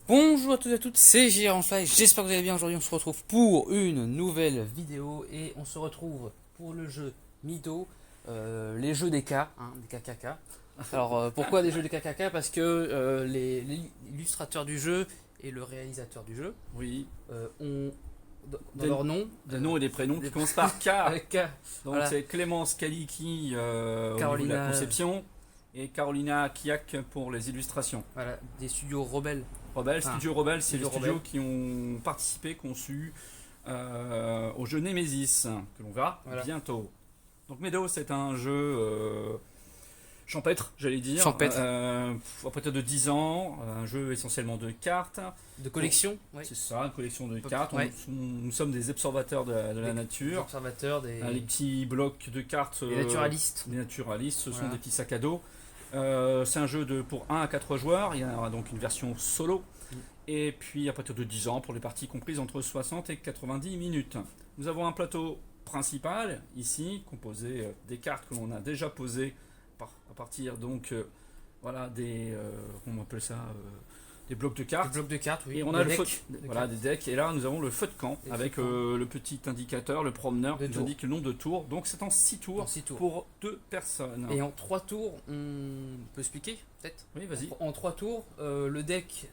Bonjour à tous et à toutes, c'est Gironfly, j'espère que vous allez bien. Aujourd'hui on se retrouve pour une nouvelle vidéo et on se retrouve pour le jeu Mido, les jeux des cas, des KKK. Alors pourquoi des jeux des KKK? Parce que l'illustrateur du jeu et le réalisateur du jeu Oui, ont dans leur nom des noms et des prénoms qui commencent par K. avec K. Donc Voilà. c'est Clémence Kaliki au niveau de Carolina, la conception et Carolina Kiak pour les illustrations. Voilà, des studios rebelles. Rebelle, Enfin, Studio Rebelle, c'est les Studio studios Rebelle. qui ont participé, conçu au jeu Nemesis, que l'on verra Voilà. bientôt. Donc Meadow, c'est un jeu champêtre, j'allais dire. Champêtre. À partir de 10 ans, un jeu essentiellement de cartes. De collection, oui. C'est ça, une collection de cartes. Ouais. Nous sommes des observateurs de la Des nature. observateurs, des Les petits blocs de cartes. des naturalistes. Les naturalistes, ce Voilà. sont des petits sacs à dos. C'est un jeu pour 1 à 4 joueurs. Il y aura donc une version solo. Et puis à partir de 10 ans pour les parties comprises entre 60 et 90 minutes. Nous avons un plateau principal ici, composé des cartes que l'on a déjà posées à partir donc voilà des comment on appelle ça des blocs de Des cartes. blocs de cartes, oui. Et on a Des le decks de voilà, cartes. des decks. Et là, nous avons le feu de camp Des avec feux de camp. le petit indicateur, le promeneur De qui nous tours. indique le nombre de tours. Donc c'est en 6 tours En 6 tours. pour 2 personnes. Et en 3 tours, on peut expliquer peut-être. Oui, vas-y. En 3 tours, le deck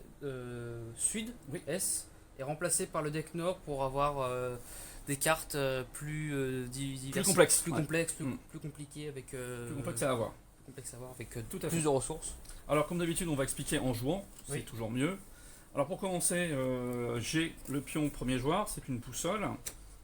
sud, Oui. S, est remplacé par le deck nord pour avoir des cartes plus diverses, complexes, plus ouais. complexes, Mm. plus compliquées avec Plus complexe à avoir. plus complexes à voir avec Tout à plus fait. de ressources. Alors comme d'habitude, on va expliquer en jouant. C'est Oui. toujours mieux. Alors pour commencer, j'ai le pion premier joueur. C'est une boussole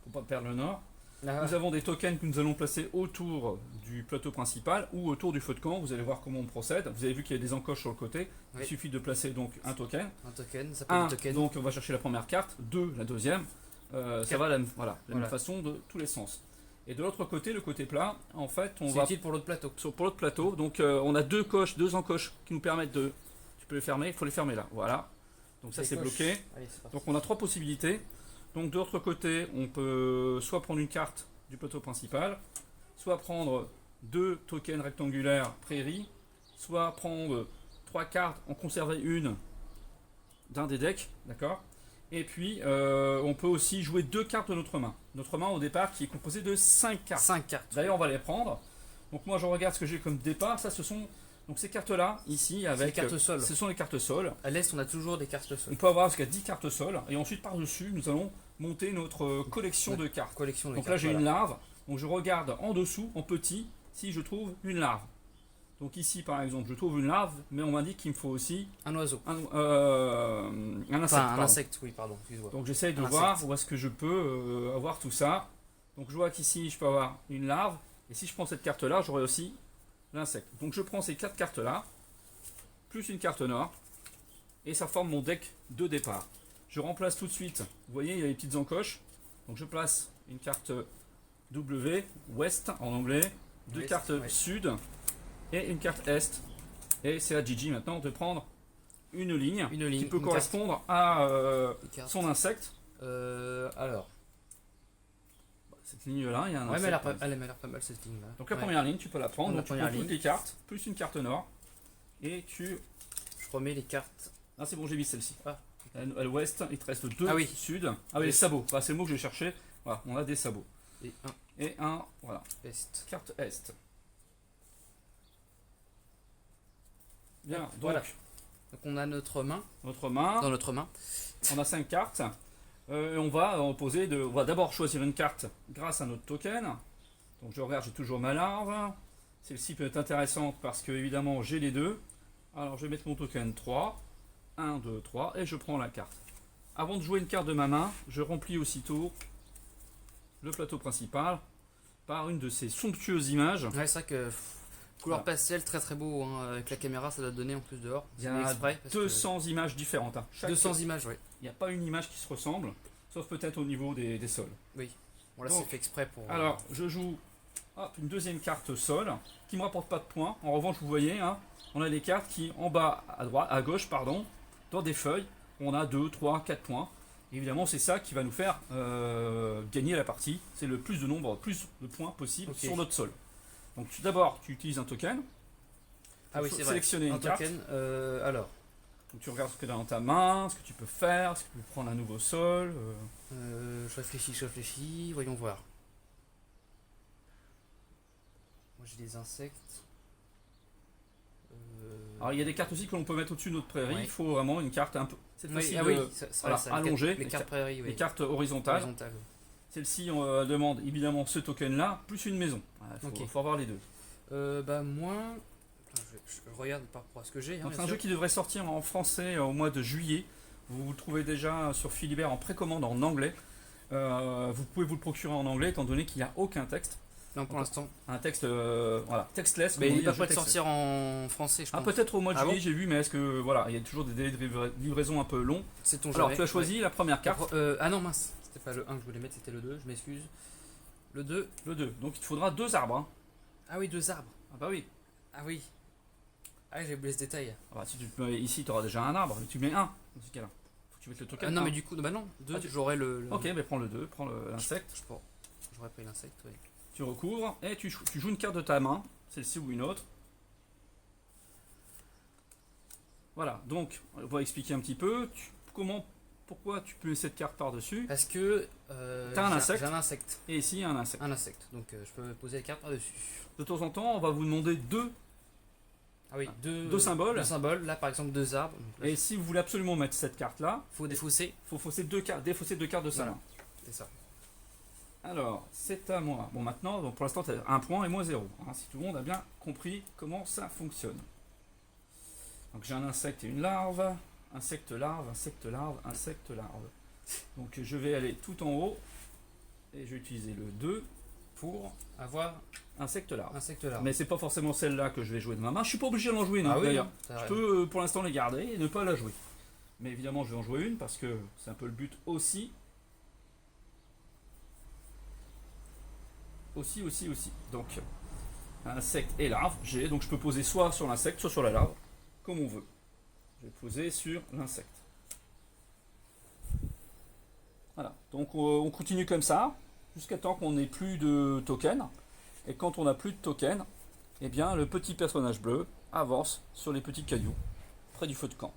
pour pas perdre le nord. Là, Nous avons des tokens que nous allons placer autour du plateau principal ou autour du feu de camp. Vous allez voir comment on procède. Vous avez vu qu'il y a des encoches sur le côté. Oui. Il suffit de placer donc un token. un token, ça peut être 1, un token. donc on va chercher la première carte. 2, la deuxième. Ça Quatre. va la Voilà. même façon de tous les sens. Et de l'autre côté, le côté plat, en fait, on C'est va utile pour l'autre plateau. pour l'autre plateau. Donc on a deux encoches qui nous permettent de. Tu peux les fermer. Il faut les fermer là. Voilà. Donc ça Les c'est coches. bloqué. Allez, c'est parti. Donc on a 3 possibilités. Donc de l'autre côté, on peut soit prendre une carte du plateau principal, soit prendre 2 tokens rectangulaires prairie, soit prendre 3 cartes, en conserver une d'un des decks, d'accord. Et puis on peut aussi jouer 2 cartes de notre main. Notre main au départ qui est composée de 5 cartes. 5 cartes. D'ailleurs on va les prendre. Donc moi je regarde ce que j'ai comme départ. Ça ce sont donc ces cartes là ici avec les cartes sol. ce sont les cartes sol. À l'est, on a toujours des cartes sol. On peut avoir jusqu'à 10 cartes sol et ensuite par-dessus nous allons monter notre collection de cartes. Collection de Donc cartes. là j'ai voilà. une larve, donc je regarde en dessous, en petit, si je trouve une larve. Donc ici par exemple je trouve une larve, mais on m'indique qu'il me faut aussi Un oiseau. un insecte. Enfin, un pardon. insecte, oui, pardon, excuse-moi. Donc j'essaye de Un voir insecte. où est-ce que je peux avoir tout ça. Donc je vois qu'ici je peux avoir une larve, et si je prends cette carte là, j'aurai aussi l'insecte. Donc je prends ces 4 cartes là, plus une carte nord, et ça forme mon deck de départ. Je remplace tout de suite, vous voyez il y a les petites encoches, donc je place une carte W, Ouest en anglais, 2 Ouest, cartes ouais. Sud et une carte Est. Et c'est à Gigi maintenant de prendre une ligne, Une ligne, qui peut une correspondre à Les cartes. son insecte. Alors. Cette ligne là, il y a un Ouais, mais insecte. elle m'a l'air pas mal cette ligne là. Donc la première ligne, tu peux la prendre, La donc tu première prends toutes ligne. les cartes, plus une carte nord, et tu... Je remets les cartes. Ah c'est bon, j'ai mis celle-ci. Ah. À l'ouest, il te reste 2 Ah oui. sud. Ah oui, les sabots, ah, c'est le mot que j'ai cherché. Voilà, on a des sabots. Et un Et un, voilà, est. carte est. Bien, donc Voilà. Donc on a notre main. notre main, Dans notre main. on a 5 cartes. On va on va d'abord choisir une carte grâce à notre token. Donc je regarde, j'ai toujours ma larve. Celle-ci peut être intéressante parce que évidemment j'ai les deux. Alors je vais mettre mon token 3. 1, 2, 3 et je prends la carte. Avant de jouer une carte de ma main, je remplis aussitôt le plateau principal par une de ces somptueuses images. Ouais, c'est vrai que couleur Voilà. pastel, très très beau. Hein. Avec la caméra, ça doit donner en plus dehors. Il y C'est a exprès, parce que 200 images différentes. Hein. 200 images, oui. Il n'y a pas une image qui se ressemble, sauf peut-être au niveau des sols. Oui. Bon, là, Donc, c'est fait exprès pour. Alors, je joue une deuxième carte sol qui ne me rapporte pas de points. En revanche, vous voyez, hein, on a des cartes qui, en bas, à gauche, pardon, dans des feuilles, on a 2, 3, 4 points. Et évidemment, c'est ça qui va nous faire gagner la partie. C'est le plus de points possible Ok. sur notre sol. Donc, d'abord, tu utilises un token. Ah oui, faut c'est vrai. sélectionner Un une carte. token. Alors, Donc tu regardes ce que tu as dans ta main, ce que tu peux faire, ce que tu peux prendre un nouveau sol. Je réfléchis, voyons voir. Moi j'ai des insectes. Alors il y a des cartes aussi que l'on peut mettre au-dessus de notre prairie. Ouais. Il faut vraiment une carte un peu. Cette fois-ci, ça, allongée. les cartes prairies, oui. Les cartes horizontales. Horizontales. Celle-ci, on demande évidemment ce token-là, plus une maison. Il faut avoir les deux. Moi, je regarde par rapport à ce que j'ai. Donc c'est un jeu qui devrait sortir en français au mois de juillet. Vous le trouvez déjà sur Philibert en précommande en anglais. Vous pouvez vous le procurer en anglais étant donné qu'il n'y a aucun texte. Non, pour l'instant. Un texte, textless. Mais il va pas sortir en français, je pense. Peut-être au mois de Ah juillet, bon j'ai vu, mais est-ce que voilà, il y a toujours des délais de livraison un peu longs. C'est ton Alors tu as choisi la première carte. Ah non, mince, c'était pas le 1 que je voulais mettre, c'était le 2, je m'excuse. Le 2. Le 2. Donc il te faudra 2 arbres. Hein. Ah oui, 2 arbres. Ah bah oui. Ah oui. Ah, j'ai oublié ce détail. Si tu te mets ici, tu auras déjà un arbre, mais tu mets un dans ce cas-là. Faut que tu mettes le token. Non, mais du coup, bah non, 2, j'aurai le. Ok, mais prends le 2, prends l'insecte. J'aurais pris l'insecte, oui. Tu recouvres et tu joues une carte de ta main, celle-ci ou une autre. Voilà, donc on va expliquer un petit peu pourquoi tu mets cette carte par-dessus. Parce que t'as un insecte. J'ai un insecte. Et ici, il y a un insecte. Un insecte, donc je peux poser la carte par-dessus. De temps en temps, on va vous demander deux symboles. Deux symboles, là par exemple 2 arbres. Là, et si vous voulez absolument mettre cette carte-là, faut défausser. Il faut défausser 2 cartes de sa main. C'est ça. Alors, c'est à moi. Bon, maintenant, pour l'instant, tu as 1 point et moi 0. Hein, si tout le monde a bien compris comment ça fonctionne. Donc, j'ai un insecte et une larve. Insecte, larve, insecte, larve, insecte, larve. Donc, je vais aller tout en haut. Et je vais utiliser le 2 pour avoir insecte, larve. Mais c'est pas forcément celle-là que je vais jouer de ma main. Je suis pas obligé d'en jouer une. Oui, d'ailleurs. Je peux pour l'instant les garder et ne pas la jouer. Mais évidemment, je vais en jouer une parce que c'est un peu le but aussi. Aussi. Donc, insecte et larve, donc je peux poser soit sur l'insecte, soit sur la larve, comme on veut. Je vais poser sur l'insecte. Voilà, donc on continue comme ça, jusqu'à temps qu'on n'ait plus de tokens. Et quand on n'a plus de tokens, eh bien le petit personnage bleu avance sur les petits cailloux, près du feu de camp.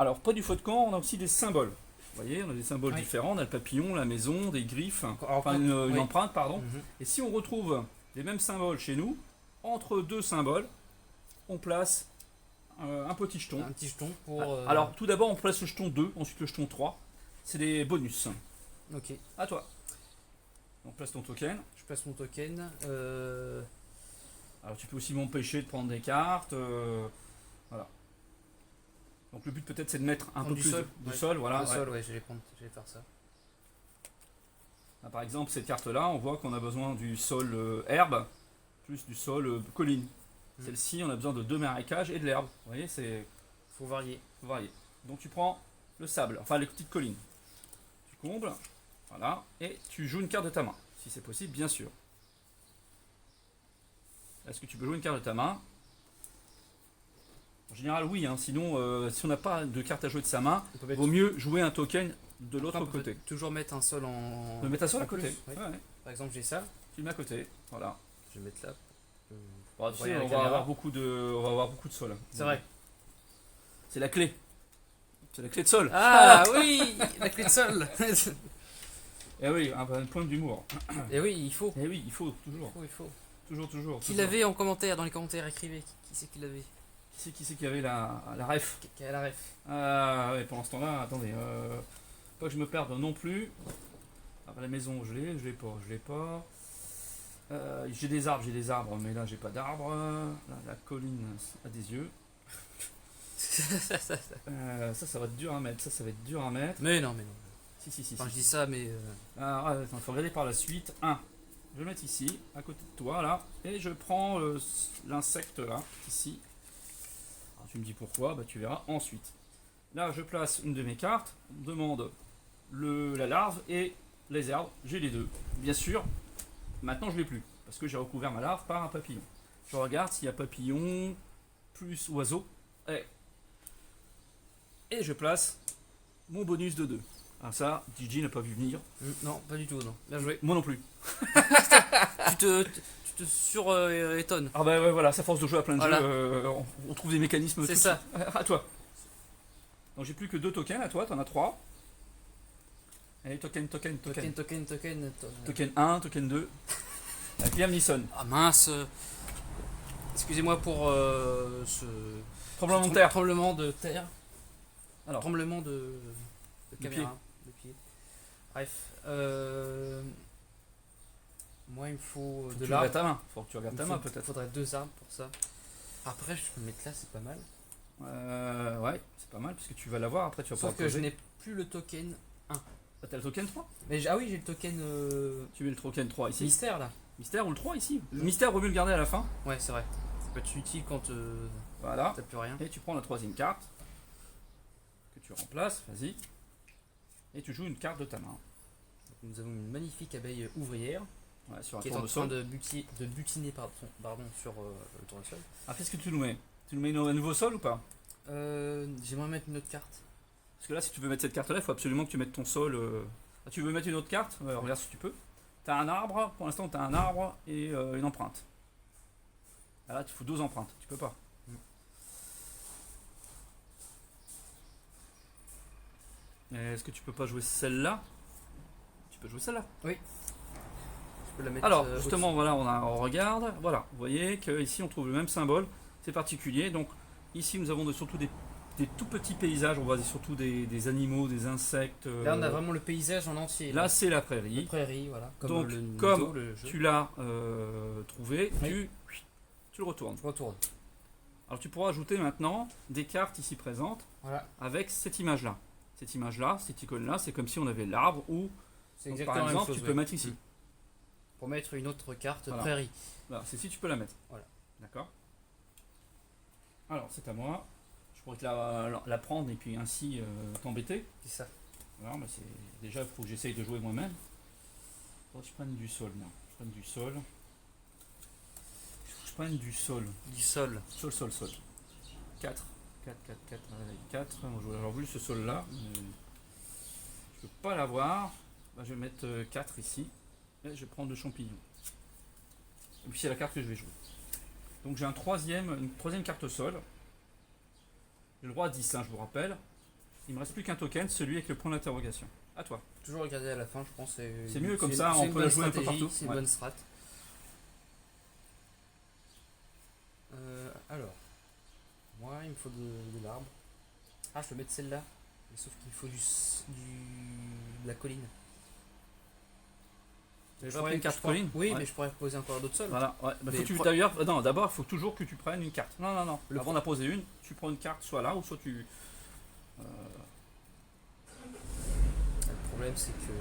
Alors, près du feu de camp, on a aussi des symboles. Vous voyez, on a des symboles différents, on a le papillon, la maison, des griffes, une empreinte, pardon. Et si on retrouve les mêmes symboles chez nous, entre 2 symboles, on place un petit jeton. Un petit jeton pour... Alors, tout d'abord, on place le jeton 2, ensuite le jeton 3. C'est des bonus. Ok. À toi. On place ton token. Je place mon token. Alors, tu peux aussi m'empêcher de prendre des cartes. Voilà. Donc le but peut-être c'est de mettre un peu plus du sol, voilà. Le sol, je vais faire ça. Là, par exemple, cette carte-là, on voit qu'on a besoin du sol herbe, plus du sol colline. Celle-ci, on a besoin de 2 marécages et de l'herbe. Vous voyez, faut varier. Donc tu prends le sable, enfin les petites collines. Tu combles, voilà, et tu joues une carte de ta main, si c'est possible, bien sûr. Est-ce que tu peux jouer une carte de ta main? En général, oui, hein. Sinon, si on n'a pas de carte à jouer de sa main, il vaut mieux jouer un token de l'autre côté. Toujours mettre un sol en. Mettre un sol à côté. Ouais. Par exemple, j'ai ça. Tu le mets à côté. Voilà. Je vais mettre là. Bon, tu sais, on va avoir beaucoup de sol. C'est vrai. C'est la clé. C'est la clé de sol. Ah oui, la clé de sol. Eh oui, un point d'humour. Et oui, il faut. Eh oui, il faut toujours. Il faut. Toujours. Qui l'avait en commentaire, dans les commentaires, écrivez. Qui c'est qui l'avait? Qui c'est qui avait la ref? Qui a la ref? Ah ouais, pendant ce temps-là, attendez, pas que je me perde non plus. Ah, la maison, je l'ai pas. J'ai des arbres, mais là j'ai pas d'arbres. La colline a des yeux. Ça va être dur à mettre. Mais non. Si. Enfin, je dis ça, mais. Attends, faut regarder par la suite. Je vais le mettre ici, à côté de toi, là, et je prends l'insecte là, ici. Alors, tu me dis pourquoi, tu verras ensuite. Là, je place une de mes cartes, on me demande la larve et les herbes, j'ai les deux. Bien sûr, maintenant je l'ai plus, parce que j'ai recouvert ma larve par un papillon. Je regarde s'il y a papillon, plus oiseau, et je place mon bonus de 2. Ah ça, DJ n'a pas vu venir. Non, pas du tout, non. Bien joué. Moi non plus. tu te sur-étonnes. Ah bah ouais, voilà, ça force de jouer à plein de jeux, on trouve des mécanismes. C'est ça. À toi. Donc j'ai plus que 2 tokens à toi, t'en as 3. Allez, token. Token 1, token 2. Avec Liam Neeson. Ah mince. Excusez-moi pour ce Tremblement de terre. Tremblement de terre. Alors, Tremblement de de caméra. De pied. Bref. Moi, il me faut faut que de tu l'arbre. regardes ta main. Faut que tu regardes ta main peut-être. Il faudrait 2 arbres pour ça. Après, je peux me mettre là, c'est pas mal. Ouais, c'est pas mal parce que tu vas l'avoir après, tu vas Sauf pouvoir que je poser. n'ai plus le token. Ah, t'as le token 3? Mais ah oui, j'ai le token Tu mets le token 3 ici. mystère là. Mystère ou le 3 ici. Le mystère, vaut mieux le garder à la fin. Ouais, c'est vrai. Ça peut être utile quand Voilà. t'as plus rien. Et tu prends la 3e carte que tu remplaces, vas-y. Et tu joues une carte de ta main. Nous avons une magnifique abeille ouvrière Ouais, sur un qui est en train tournesol. de butiner pardon, sur le tournesol. Ah, qu'est-ce que tu nous mets? Tu nous mets un nouveau sol ou pas? J'aimerais mettre une autre carte. Parce que là, si tu veux mettre cette carte-là, il faut absolument que tu mettes ton sol. Ah, tu veux mettre une autre carte? Regarde si tu peux. Tu as un arbre, pour l'instant, tu as un arbre et une empreinte. Ah, là, il faut 2 empreintes, tu peux pas. Est-ce que tu peux pas jouer celle-là? Tu peux jouer celle-là. Je peux la mettre. Alors, justement, voilà, on regarde. Voilà, vous voyez qu'ici, on trouve le même symbole. C'est particulier. Donc, ici, nous avons surtout des tout petits paysages. On voit surtout des animaux, des insectes. Là, on a vraiment le paysage en entier. Là, c'est la la prairie. prairie, voilà. Donc, le comme Nintendo, le jeu. Tu l'as trouvé, Oui. tu le retournes. Je retourne. Alors, tu pourras ajouter maintenant des cartes ici présentes Voilà. avec cette image-là. Cette image-là, cette icône-là, c'est comme si on avait l'arbre ou, C'est donc, exactement par la même exemple, chose. tu ouais. peux mettre ici. Pour mettre une autre carte Voilà. prairie. Voilà, c'est ici, tu peux la mettre. Voilà. D'accord. Alors, c'est à moi. Je pourrais te la prendre et puis ainsi t'embêter. C'est ça. Alors, mais déjà, il faut que j'essaye de jouer moi-même. Faut que je prenne du sol. Non, je prenne du sol. Il faut que je prenne du sol. Du sol. Sol. 4. 4. Moi, j'aurais voulu ce sol-là. Je peux pas l'avoir. Bah, je vais mettre 4 ici. Et je vais prendre 2 champignons. Et puis c'est la carte que je vais jouer. Donc j'ai une troisième carte sol. J'ai le droit à 10, hein, je vous rappelle. Il me reste plus qu'un token, celui avec le point d'interrogation. À toi. Toujours regarder à la fin, je pense. C'est mieux comme une- ça, c'est on une peut bonne jouer un peu stratégie, partout. C'est une Ouais. bonne strat. Alors, moi, il me faut de l'arbre. Ah, je peux mettre celle-là. Mais sauf qu'il faut de la colline. Tu veux pas prendre une carte colline? Oui, Ouais. mais je pourrais poser encore d'autres sols. Voilà, ouais. Bah, Mais d'ailleurs, non, d'abord, il faut toujours que tu prennes une carte. Non. Le Avant d'en poser une, tu prends une carte soit là ou soit tu. Le problème, c'est que.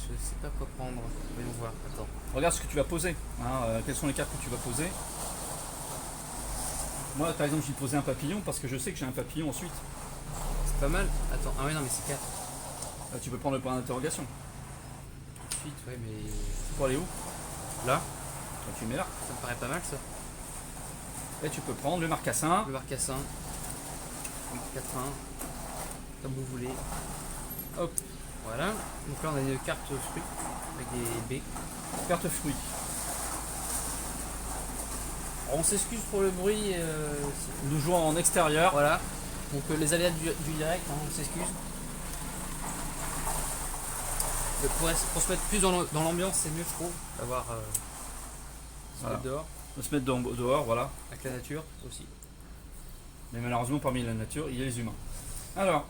Je sais pas quoi prendre. Voyons voir. Attends. Regarde ce que tu vas poser. Hein, quelles sont les cartes que tu vas poser? Moi, par exemple, j'ai posé un papillon parce que je sais que j'ai un papillon ensuite. C'est pas mal. Attends. Ah, ouais, non, mais c'est 4. Tu peux prendre le point d'interrogation. Tout de suite, ouais, mais. Pour aller où? Là, Bah, tu mets là. ça me paraît pas mal ça. Et tu peux prendre le marcassin. Le marcassin. 4-1. Comme vous voulez. Hop. Voilà. Donc là, on a une carte fruit avec des baies. Carte fruit. Alors, on s'excuse pour le bruit. Nous jouons en extérieur. Voilà. Donc les aléas du direct, hein, on s'excuse. Pour se mettre plus dans l'ambiance, c'est mieux, je trouve, d'avoir se Voilà. mettre dehors, On va se mettre dehors, voilà. avec la nature aussi. Mais malheureusement, parmi la nature, il y a les humains. Alors,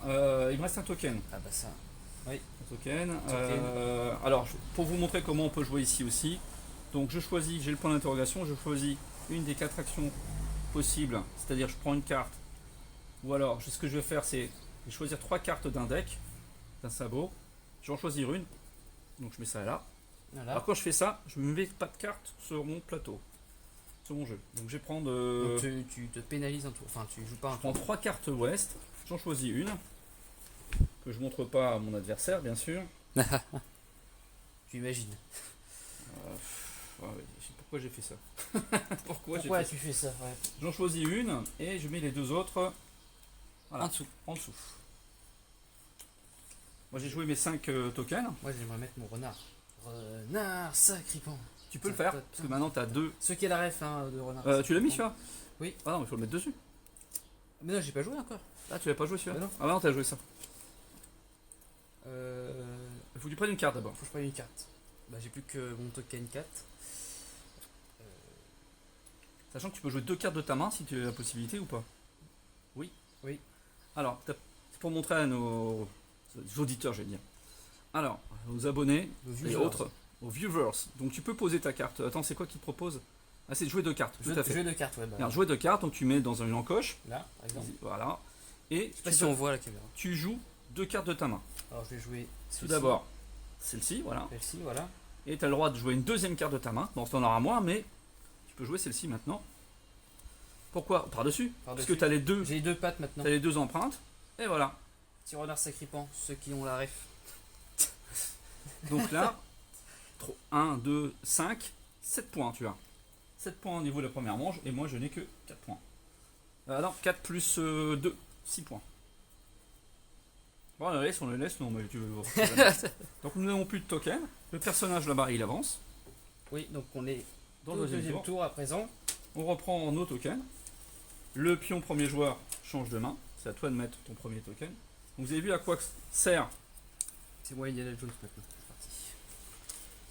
il me reste un token. Ah bah ça. Un token. Alors, pour vous montrer comment on peut jouer ici aussi. Donc, je choisis, j'ai le point d'interrogation, je choisis une des 4 actions possibles. C'est-à-dire, je prends une carte. Ou alors, ce que je vais faire, c'est je vais choisir 3 cartes d'un deck, d'un sabot. Je vais en choisir une. Donc, je mets ça là. Voilà. Alors, quand je fais ça, je ne mets pas de carte sur mon plateau. Sur mon jeu. Donc, je vais prendre. Donc tu te pénalises un tour. Enfin, tu joues pas un Je prends tour. 3 cartes ouest, j'en choisis une, que je montre pas à mon adversaire bien sûr. Tu imagines. Ouais, je sais pourquoi j'ai fait ça. Pourquoi j'ai Pourquoi fait ça. tu fais ça? Ouais. J'en choisis une et je mets les 2 autres voilà, En dessous. en dessous. Moi j'ai joué mes 5 tokens. Moi, j'aimerais mettre mon renard. Renard sacripant. Tu peux le faire, parce que maintenant tu as 2. Ceux qui a la ref hein, de renard. Tu l'as mis celui-là? Oui. Ah non, il faut le mettre dessus. Mais non, j'ai pas joué encore. Ah, tu l'as pas joué celui-là? Bah non. Ah non, t'as joué ça. Euh... Il faut que tu prennes une carte d'abord. Faut que je prenne une carte. Bah, j'ai plus que mon token 4. Sachant que tu peux jouer 2 cartes de ta main si tu as la possibilité ou pas. Oui. Oui. Alors, c'est pour montrer à nos auditeurs, je vais dire. Alors, aux abonnés et autres, aux viewers. Donc tu peux poser ta carte. Attends, c'est quoi qui te propose? Ah, c'est de jouer 2 cartes. Tout à fait. Jouer 2 cartes, ouais. Bah, Alors, jouer 2 cartes, donc tu mets dans une encoche. là, par exemple. Voilà. Et Je sais pas si on voit la caméra. tu joues 2 cartes de ta main. Alors, je vais jouer Tout d'abord, celle-ci, voilà. Celle-ci, voilà. Et tu as le droit de jouer une deuxième carte de ta main. Bon, tu en auras moins, mais tu peux jouer celle-ci maintenant. Pourquoi? Par-dessus. Parce que tu as les deux. J'ai 2 pattes maintenant. Tu as les 2 empreintes. Et voilà. Petit renard sacripant, ceux qui ont la ref. Donc là, 1, 2, 5, 7 points tu as. 7 points au niveau de la première manche. Et moi, je n'ai que 4 points. Non, 4 plus 2, 6 points. Bon, on le laisse. Non, mais tu veux. Donc nous n'avons plus de token. Le personnage là-bas, il avance. Oui, donc on est Dans au le deuxième tour à présent. On reprend nos tokens. Le pion premier joueur change de main. C'est à toi de mettre ton premier token. Donc, vous avez vu à quoi sert? C'est moi Indiana Jones maintenant.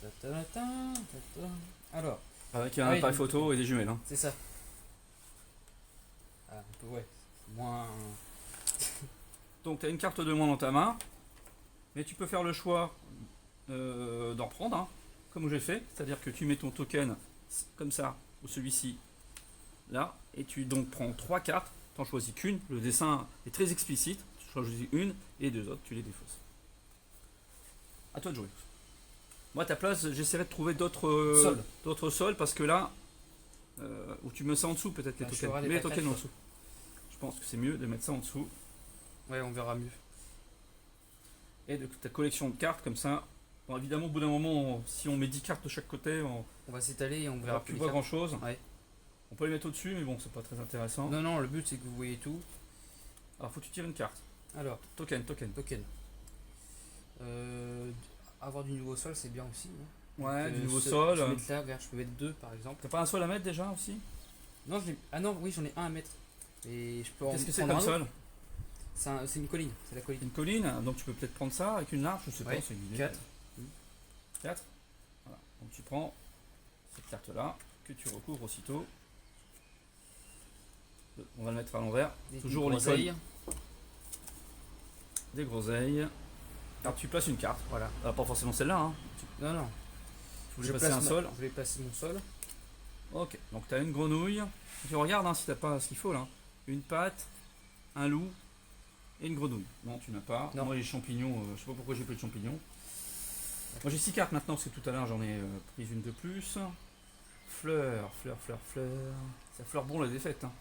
C'est parti. Alors, Avec un appareil photo et des jumelles. Hein. c'est ça. Ah, un peu, ouais. Moins. Donc tu as une carte de moins dans ta main. Mais tu peux faire le choix d'en prendre. Hein, comme j'ai fait. C'est-à-dire que tu mets ton token comme ça. Ou celui-ci. Là. Et tu donc prends 3 cartes. Tu n'en choisis qu'une. Le dessin est très explicite. Tu choisis une. Et 2 autres, tu les défausses. À toi de jouer. Moi, à ta place, j'essaierai de trouver d'autres sols parce que là, où tu mets ça en dessous, peut-être les tokens. Mets les tokens en dessous. Je pense que c'est mieux de mettre ça en dessous. Ouais, on verra mieux. Et de ta collection de cartes comme ça. Bon, évidemment, au bout d'un moment, si on met 10 cartes de chaque côté, on va s'étaler et on ne verra plus voir grand chose. Ouais. On peut les mettre au-dessus, mais bon, c'est pas très intéressant. Non, non, le but c'est que vous voyez tout. Alors, faut que tu tires une carte. Alors, Token. Avoir du nouveau sol, c'est bien aussi. Hein. Ouais, du nouveau sol. Je peux mettre 2 par exemple. T'as pas un sol à mettre déjà aussi? Non, ah non, oui, j'en ai un à mettre. Et je peux en Qu'est-ce que c'est prendre comme un autre. sol? C'est une colline, c'est la colline. Une colline, donc tu peux peut-être prendre ça avec une large, je sais pas, c'est une idée. 4. 4. Voilà. Donc tu prends cette carte là, que tu recouvres aussitôt. On va le mettre à l'envers. Toujours l'icône. Des groseilles. Alors tu places une carte, voilà. Ah, pas forcément celle-là. Hein. Non, non. Je vais placer un sol. Je vais placer mon sol. Ok, donc tu as une grenouille. Tu regardes hein, si tu n'as pas ce qu'il faut là. Une patte, un loup et une grenouille. Non, tu n'as pas. Non. Moi, les champignons, je sais pas pourquoi j'ai pris de champignons. Moi, j'ai 6 cartes maintenant parce que tout à l'heure j'en ai pris une de plus. Fleur. Ça fleure bon la défaite. Hein.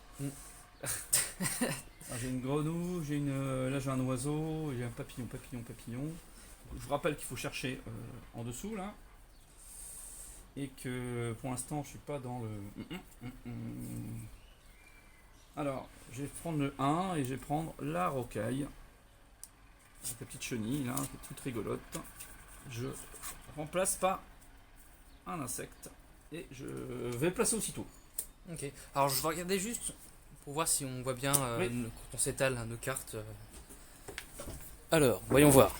J'ai une grenouille, là j'ai un oiseau, il y a un papillon. Je vous rappelle qu'il faut chercher en dessous là. Et que pour l'instant je suis pas dans le. Alors, je vais prendre le 1 et je vais prendre la rocaille. Avec la petite chenille là, qui est toute rigolote. Je remplace par un insecte. Et je vais le placer aussitôt. Ok. Alors je vais regarder juste pour voir si on voit bien quand on s'étale nos cartes. Alors, voyons voir.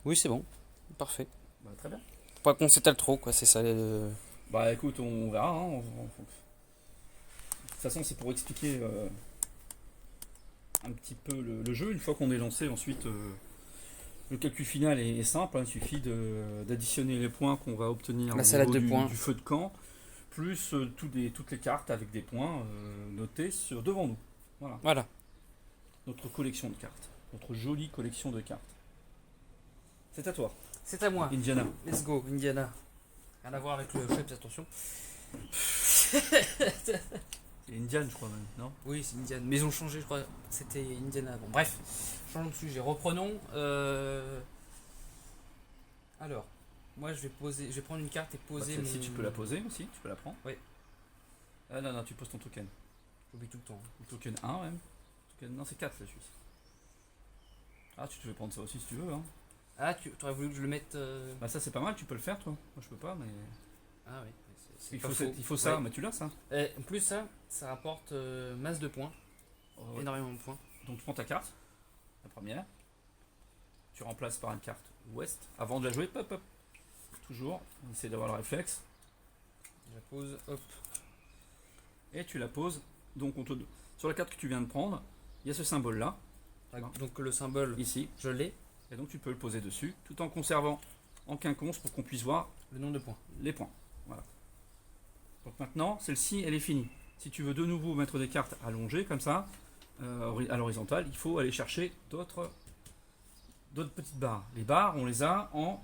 Oui, c'est bon. Parfait. Bah, très bien. Pas qu'on s'étale trop, quoi, c'est ça. Bah écoute, on verra. Hein. De toute façon, c'est pour expliquer un petit peu le jeu. Une fois qu'on est lancé, ensuite, le calcul final est simple. Hein. Il suffit d'additionner les points qu'on va obtenir la salade de points du feu de camp, plus toutes les cartes avec des points notés devant nous. Voilà. Notre collection de cartes. Notre jolie collection de cartes. C'est à toi. C'est à moi. Indiana. Let's go, Indiana. Rien à voir avec le chef, attention. C'est Indian, je crois même, non? Oui, c'est Indiana. Mais ils ont changé, je crois. C'était Indiana avant. Bref, changeons de sujet. Reprenons. Alors, moi je vais prendre une carte et poser. Celle-ci, tu peux la poser aussi, tu peux la prendre. Oui. Ah non, tu poses ton token. J'oublie tout le temps. Le token 1 même. Non, c'est 4 là, celui-ci. Ah, tu te fais prendre ça aussi si tu veux. Hein. Ah, tu aurais voulu que je le mette. Bah, ça c'est pas mal, tu peux le faire toi. Moi je peux pas, mais. Ah oui. Il faut ça, mais tu l'as ça. Et en plus, ça rapporte masse de points. énormément de points. Donc tu prends ta carte, la première, tu remplaces par une carte ouest, avant de la jouer, pop, hop, toujours, on essaie d'avoir le réflexe, Je la pose, hop. et tu la poses, donc sur la carte que tu viens de prendre, il y a ce symbole là, Donc le symbole, ici, je l'ai, et donc tu peux le poser dessus, tout en conservant en quinconce pour qu'on puisse voir le nombre de points. les points. Voilà. Donc maintenant, celle-ci, elle est finie. Si tu veux de nouveau mettre des cartes allongées comme ça, à l'horizontale, il faut aller chercher d'autres petites barres. Les barres, on les a en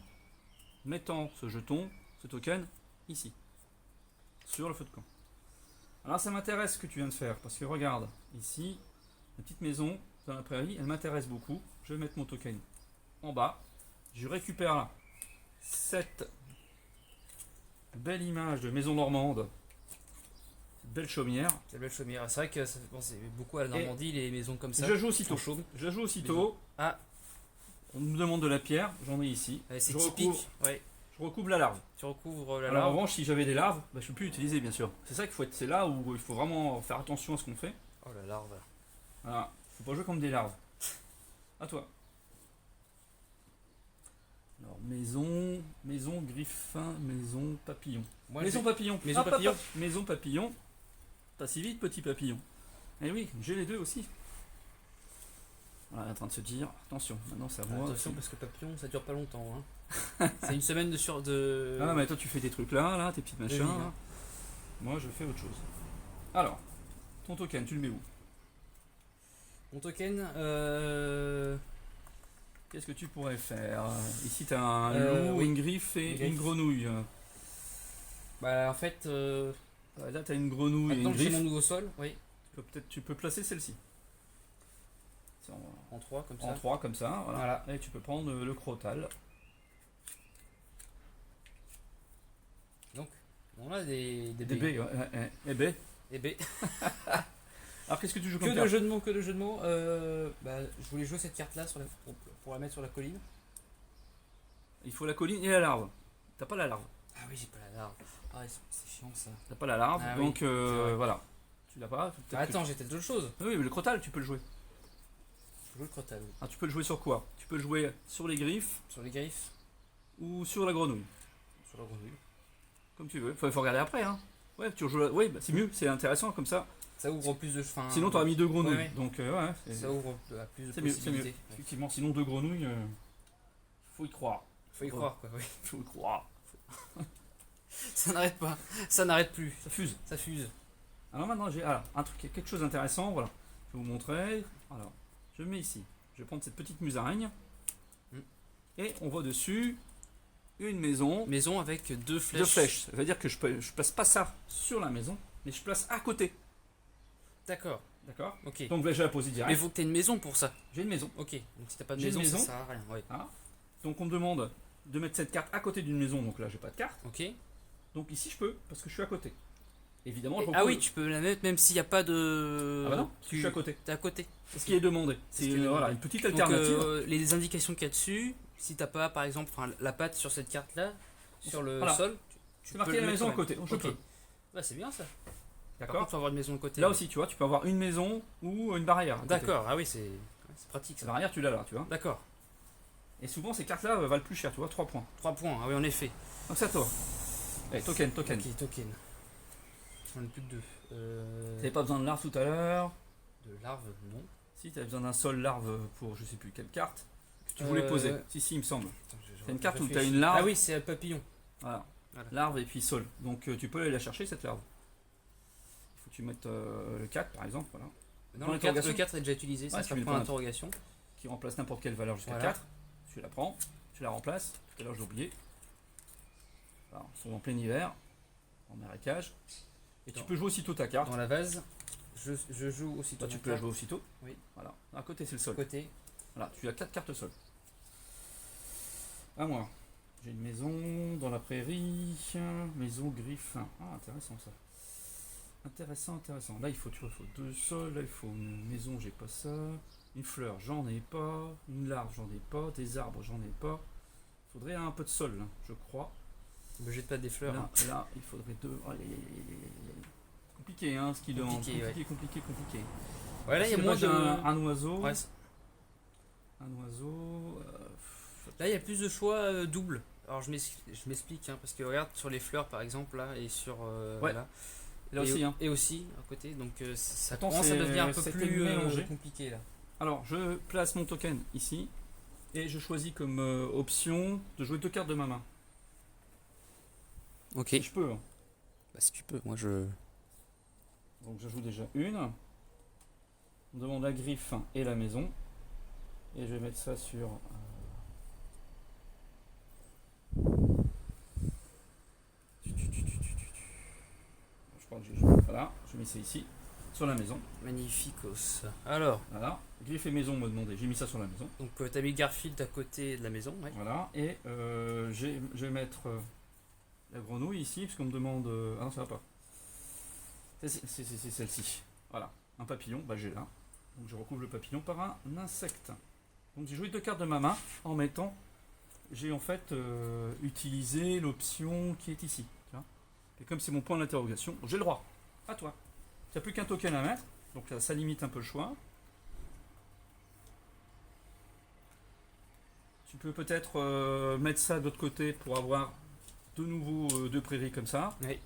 mettant ce jeton, ce token, ici, sur le feu de camp. Alors ça m'intéresse ce que tu viens de faire, parce que regarde, ici, la petite maison dans la prairie, elle m'intéresse beaucoup. Je vais mettre mon token en bas. Je récupère là cette belle image de maison normande, cette belle chaumière. Quelle belle chaumière. C'est vrai que ça fait penser beaucoup à la Normandie, les maisons comme ça. Je joue aussitôt. en chaume. Je joue aussitôt. Ah, On me demande de la pierre, j'en ai ici. c'est Je typique. recouvre- Ouais. Je recouvre la larve. Tu recouvres la Alors en larve. revanche, si j'avais des larves, bah, je ne peux plus l'utiliser bien sûr. C'est ça qu'il faut être. C'est là où il faut vraiment faire attention à ce qu'on fait. Oh la larve. Voilà. Faut pas jouer comme des larves. À toi. Alors maison, griffin, maison, papillon. Moi, Maison papillon. Maison Hop, hop, papillon. hop. Maison papillon. Pas si vite, petit papillon. Eh oui, j'ai les deux aussi. Voilà, en train de se dire, attention, maintenant ça voit. Attention parce que papillon ça dure pas longtemps. Hein. C'est une semaine de. Ah mais toi tu fais tes trucs là, tes petits machins. Oui, là. Moi je fais autre chose. Alors, ton token, tu le mets où? Mon token, Qu'est-ce que tu pourrais faire? Ici tu as un loup, oui. une griffe et Une griffe. une grenouille. bah en fait, Là tu as une grenouille et maintenant une que j'ai griffe. mon nouveau sol, oui, Tu peux placer celle-ci. C'est en 3 comme ça. en 3 comme ça, voilà. Voilà. Et tu peux prendre le crotal. Donc, on a des Des baies. baies, ouais. Eh ben. Des baies. Alors qu'est-ce que tu joues Que comme de carte? jeux de mots, que de jeux de mots. Bah, je voulais jouer cette carte là pour la mettre sur la colline. Il faut la colline et la larve. T'as pas la larve. Ah oui, j'ai pas la larve. Ah, c'est chiant ça. T'as pas la larve, Ah oui, donc c'est vrai. voilà. Tu l'as pas. Peut-être que Attends, j'ai peut-être d'autres choses. Oui, mais le crotal, tu peux le jouer. Je joue le crotal. Oui. Ah, tu peux le jouer sur quoi? Tu peux le jouer sur les griffes Sur les griffes, ou sur la grenouille. sur la grenouille. Comme tu veux. Faut regarder après. Hein. Ouais, tu rejoues. Oui, bah, c'est mieux, c'est intéressant comme ça. Ça ouvre plus de. Fin, Sinon, t'aurais mis deux grenouilles. Ouais. Donc, ouais, Ça ouvre à plus de c'est mieux, c'est mieux. possibilités. Ouais. Effectivement, sinon, deux grenouilles, faut y croire. Faut y croire quoi, oui. Faut y croire. Ça n'arrête pas, ça n'arrête plus, Ça fuse. ça fuse. Alors maintenant, j'ai un truc, quelque chose d'intéressant. Voilà. Je vais vous montrer. Alors, je mets ici. Je vais prendre cette petite musaraigne. Mm. Et on voit dessus une maison. Maison avec deux flèches. Deux flèches. Ça veut dire que je place pas ça sur la maison, mais je place à côté. D'accord, D'accord. ok. Donc là, je vais la poser Mais direct. il faut que tu aies une maison pour ça. J'ai une maison. Ok, donc si t'as pas de J'ai une maison, ça maison. sert à rien. Ouais. Donc on me demande de mettre cette carte à côté d'une maison. Donc là, j'ai pas de carte. Ok. Donc ici, je peux parce que je suis à côté. Évidemment, je Ah repose- oui, tu peux la mettre même s'il n'y a pas de. Ah bah non, je suis à côté. T'es à côté. C'est ce qui est demandé. C'est C'est ce qui est voilà, demandé. une petite Donc alternative. les indications qu'il y a dessus, si t'as pas par exemple la patte sur cette carte là, sur le Voilà. sol, tu C'est marqué peux le la mettre maison à quand même. côté. Donc je Ok. peux. Bah c'est bien ça. Par D'accord. contre, faut avoir une maison à côté. Là aussi, tu vois, tu peux avoir une maison ou une barrière. à côté. D'accord, ah oui, c'est pratique Cette ça. barrière, tu l'as là, tu vois. D'accord. Et souvent, ces cartes-là valent plus cher, tu vois, 3 points. 3 points, ah oui, en effet. Donc c'est à toi. Allez, token. Ok, token. J'en ai plus que 2. T'avais pas besoin de larve tout à l'heure. De larve, non. Si, t'avais besoin d'un sol larve pour je sais plus quelle carte que tu voulais Euh, poser. Si, il me semble. Attends, C'est une carte où réfléchis. t'as une larve. Ah oui, c'est un papillon. Voilà. Voilà. Larve et puis sol. Donc tu peux aller la chercher cette larve. Il faut que tu mettes le 4 par exemple, voilà. Non, Point le 4, d'interrogation. est déjà utilisé, ça Ouais, sera tu mets point le point d'interrogation. Qui remplace n'importe quelle valeur jusqu'à Voilà. 4. Tu la prends, tu la remplaces. Tout à l'heure j'ai oublié. Voilà, on est en plein hiver, en marécage. Et tu Dans- peux jouer aussitôt ta carte. Dans la vase, je joue aussi Toi, tu peux la jouer aussitôt. Oui. Voilà. À côté, c'est le sol. côté. Voilà, tu as 4 cartes sol. À moi. J'ai une maison dans la prairie. Maison griffe. Ah, intéressant ça. Intéressant. Là, il faut, tu vois, il faut 2 sols. Là, il faut une maison, j'ai pas ça. Une fleur, j'en ai pas. Une larve, j'en ai pas. Des arbres, j'en ai pas. Il faudrait un peu de sol, là, je crois. Ne jette pas des fleurs. Là, hein. là, il faudrait 2. Compliqué, hein, ce qu'il demande. Compliqué, ouais. Compliqué. Ouais, là, il y a moins de. un oiseau. Ouais, Un oiseau. là, il y a plus de choix doubles. Alors, je m'explique, hein, parce que regarde sur les fleurs par exemple, là, et sur. Ouais. Là. Là aussi, hein. Et aussi à côté, donc ça Attends, commence à devenir un peu c'était plus mélangé. compliqué là. Alors, je place mon token ici. Et je choisis comme option de jouer 2 cartes de ma main. Ok. Si je peux. Hein. Bah, si tu peux, moi je. Donc, je joue déjà une. On me demande la griffe et la maison. Et je vais mettre ça sur. Je crois que j'ai joué. Voilà, je mets ça ici. Sur la maison. Magnificos. Alors, Voilà. Griffe et maison me demandait. J'ai mis ça sur la maison. donc t'as mis Garfield à côté de la maison, ouais. Voilà. Et je vais mettre la grenouille ici. Parce qu'on me demande. Ah non, ça va pas. C'est celle-ci. Voilà. Un papillon. Bah, j'ai là. Donc je recouvre le papillon par un insecte. Donc j'ai joué 2 cartes de ma main en mettant. J'ai en fait utilisé l'option qui est ici. Tu vois. Et comme c'est mon point d'interrogation, j'ai le droit. À toi. Tu n'as plus qu'un token à mettre. Donc là, ça limite un peu le choix. Tu peux peut-être mettre ça de l'autre côté pour avoir de nouveau 2 prairies comme ça. Oui.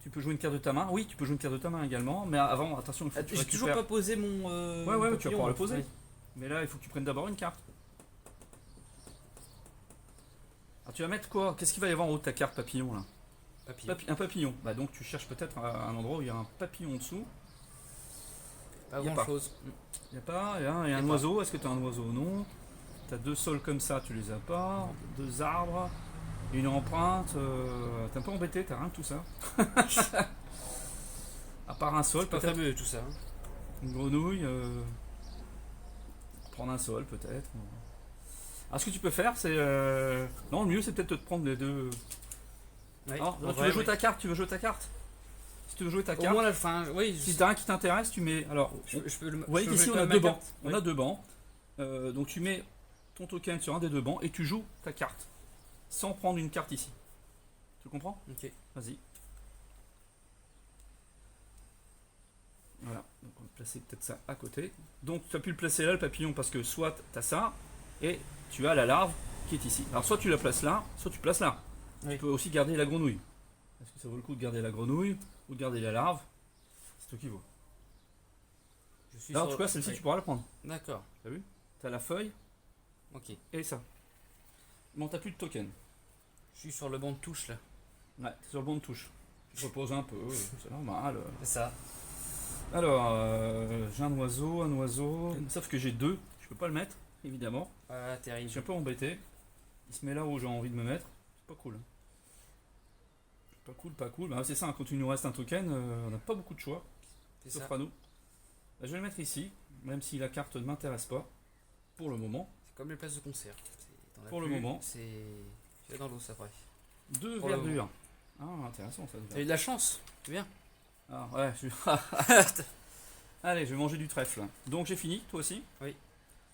Tu peux jouer une carte de ta main. Oui, tu peux jouer une carte de ta main également. Mais avant, attention, il faut que tu J'ai toujours récupères. pas posé mon. Ouais, mon tu vas papillon, pouvoir le hein. poser. Ouais. Mais là, il faut que tu prennes d'abord une carte. Alors, tu vas mettre quoi? Qu'est-ce qu'il va y avoir en haut de ta carte papillon là? Papillon. Un papillon. Bah donc tu cherches peut-être un endroit où il y a un papillon en dessous. Pas Y a grand pas. chose. Il y a pas. Il y a un pas. oiseau. Est-ce que tu as un oiseau? Non. Tu as 2 sols comme ça, tu les as pas. 2 arbres. Une empreinte. T'es un peu embêté, t'as rien de tout ça. À part un sol, Pas peut-être. fameux tout ça. Hein. Une grenouille. Prendre un sol, peut-être. Alors ce que tu peux faire, c'est. Non, le mieux c'est peut-être de te prendre les deux. Ouais. Alors, En tu vrai, veux jouer oui. ta carte? Tu veux jouer ta carte? Si tu veux jouer ta Au carte. moins la fin. Oui. Si t'as un qui t'intéresse, tu mets. Alors, Je peux le. vous voyez je peux qu'ici jouer on a comme 2 ma bancs. carte. On a 2 bancs. Donc tu mets ton token sur un des 2 bancs et tu joues ta carte. Sans prendre une carte ici. Tu comprends? Ok. Vas-y. Voilà. Donc on va placer peut-être ça à côté. Donc tu as pu le placer là, le papillon, parce que soit tu as ça et tu as la larve qui est ici. Alors soit tu la places là, soit tu places là. Oui. Tu peux aussi garder la grenouille. Est-ce que ça vaut le coup de garder la grenouille ou de garder la larve? C'est toi qui vois. Je suis Alors en sur- tout cas, celle-ci oui. tu pourras la prendre. D'accord. T'as vu? T'as la feuille Ok. et ça. Bon, t'as plus de token. Je suis sur le banc de touche là. Ouais, t'es sur le banc de touche. Tu te reposes un peu, c'est normal. C'est ça. Alors, j'ai un oiseau. Sauf que j'ai 2, je peux pas le mettre, évidemment. Ah, Je terrible. suis un peu embêté. Il se met là où j'ai envie de me mettre. C'est pas cool. Pas cool. Bah, c'est ça, hein, quand il nous reste un token, on n'a pas beaucoup de choix. C'est Sauf ça. à nous. Bah, je vais le mettre ici, même si la carte ne m'intéresse pas. Pour le moment. C'est comme les places de concert. T'en as Pour le plus, moment. C'est. Tu vas dans l'eau, ça après. 2 Pour le verdures. Ah, intéressant ça. T'as eu de la chance. C'est bien. Ah, ouais, Allez, je vais manger du trèfle. Donc j'ai fini, toi aussi? Oui.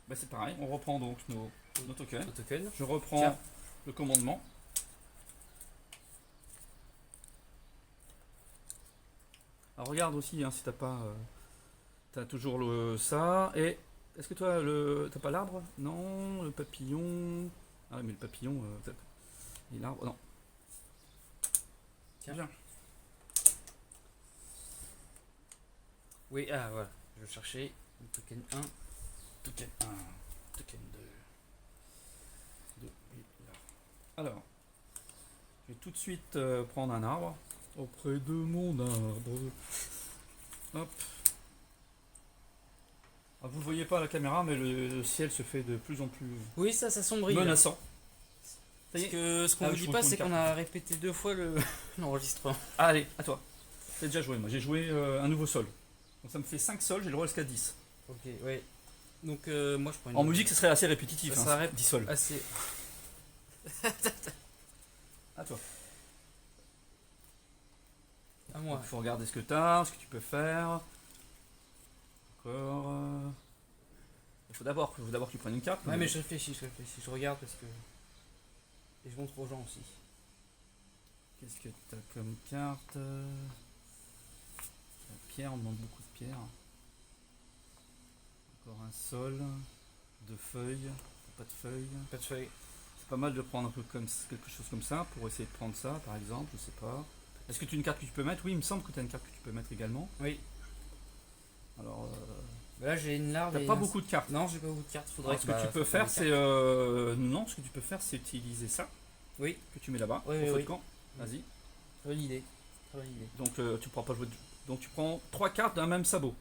Bah, c'est pareil, on reprend donc nos tokens. Un token. Je reprends Tiens. le commandement. Alors regarde aussi hein, si t'as pas. T'as toujours ça. Et est-ce que toi t'as pas l'arbre? Non, le papillon. Ah mais le papillon. Et l'arbre. Non. Tiens. Bien. Oui, ah voilà. Je cherchais un token 1. Token 1, token 2. Alors, je vais tout de suite prendre un arbre auprès de mon arbre. Hop. Ah, vous ne le voyez pas à la caméra, mais le ciel se fait de plus en plus Oui, ça sombrit. là. menaçant. Ça y Parce est. que ce qu'on Ah vous oui, dit je pas, vous c'est faut une qu'on a répété 2 fois l'enregistrement. Allez, à toi. J'ai déjà joué, moi. J'ai joué un nouveau sol. Donc ça me fait 5 sols, j'ai le droit jusqu'à 10. Ok, ouais. Donc moi je prends une. En musique, ce serait assez répétitif. Ça hein, serait 10 sols. assez. À toi. À moi. Il faut regarder ce que tu as, ce que tu peux faire. Encore. Il faut d'abord que tu prennes une carte. Ouais, mais je réfléchis. Je regarde parce que. Et je montre aux gens aussi. Qu'est-ce que tu as comme carte? La pierre, on demande beaucoup de pierres. un sol, de feuilles, pas de feuilles. Pas de feuilles. C'est pas mal de prendre un peu comme, quelque chose comme ça pour essayer de prendre ça par exemple, je sais pas. Est-ce que tu as une carte que tu peux mettre? Oui, il me semble que tu as une carte que tu peux mettre également. Oui. Alors, Là j'ai une larve. t'as pas beaucoup de cartes. Non, j'ai pas beaucoup de cartes. Faudrait Alors, ce que tu peux faire, c'est non, ce que tu peux faire, c'est utiliser ça Oui. que tu mets là-bas. Oui, au oui, feu de oui. camp. Vas-y. Très bonne idée. Très bonne idée. Donc tu pourras pas jouer. Donc tu prends 3 cartes d'un même sabot.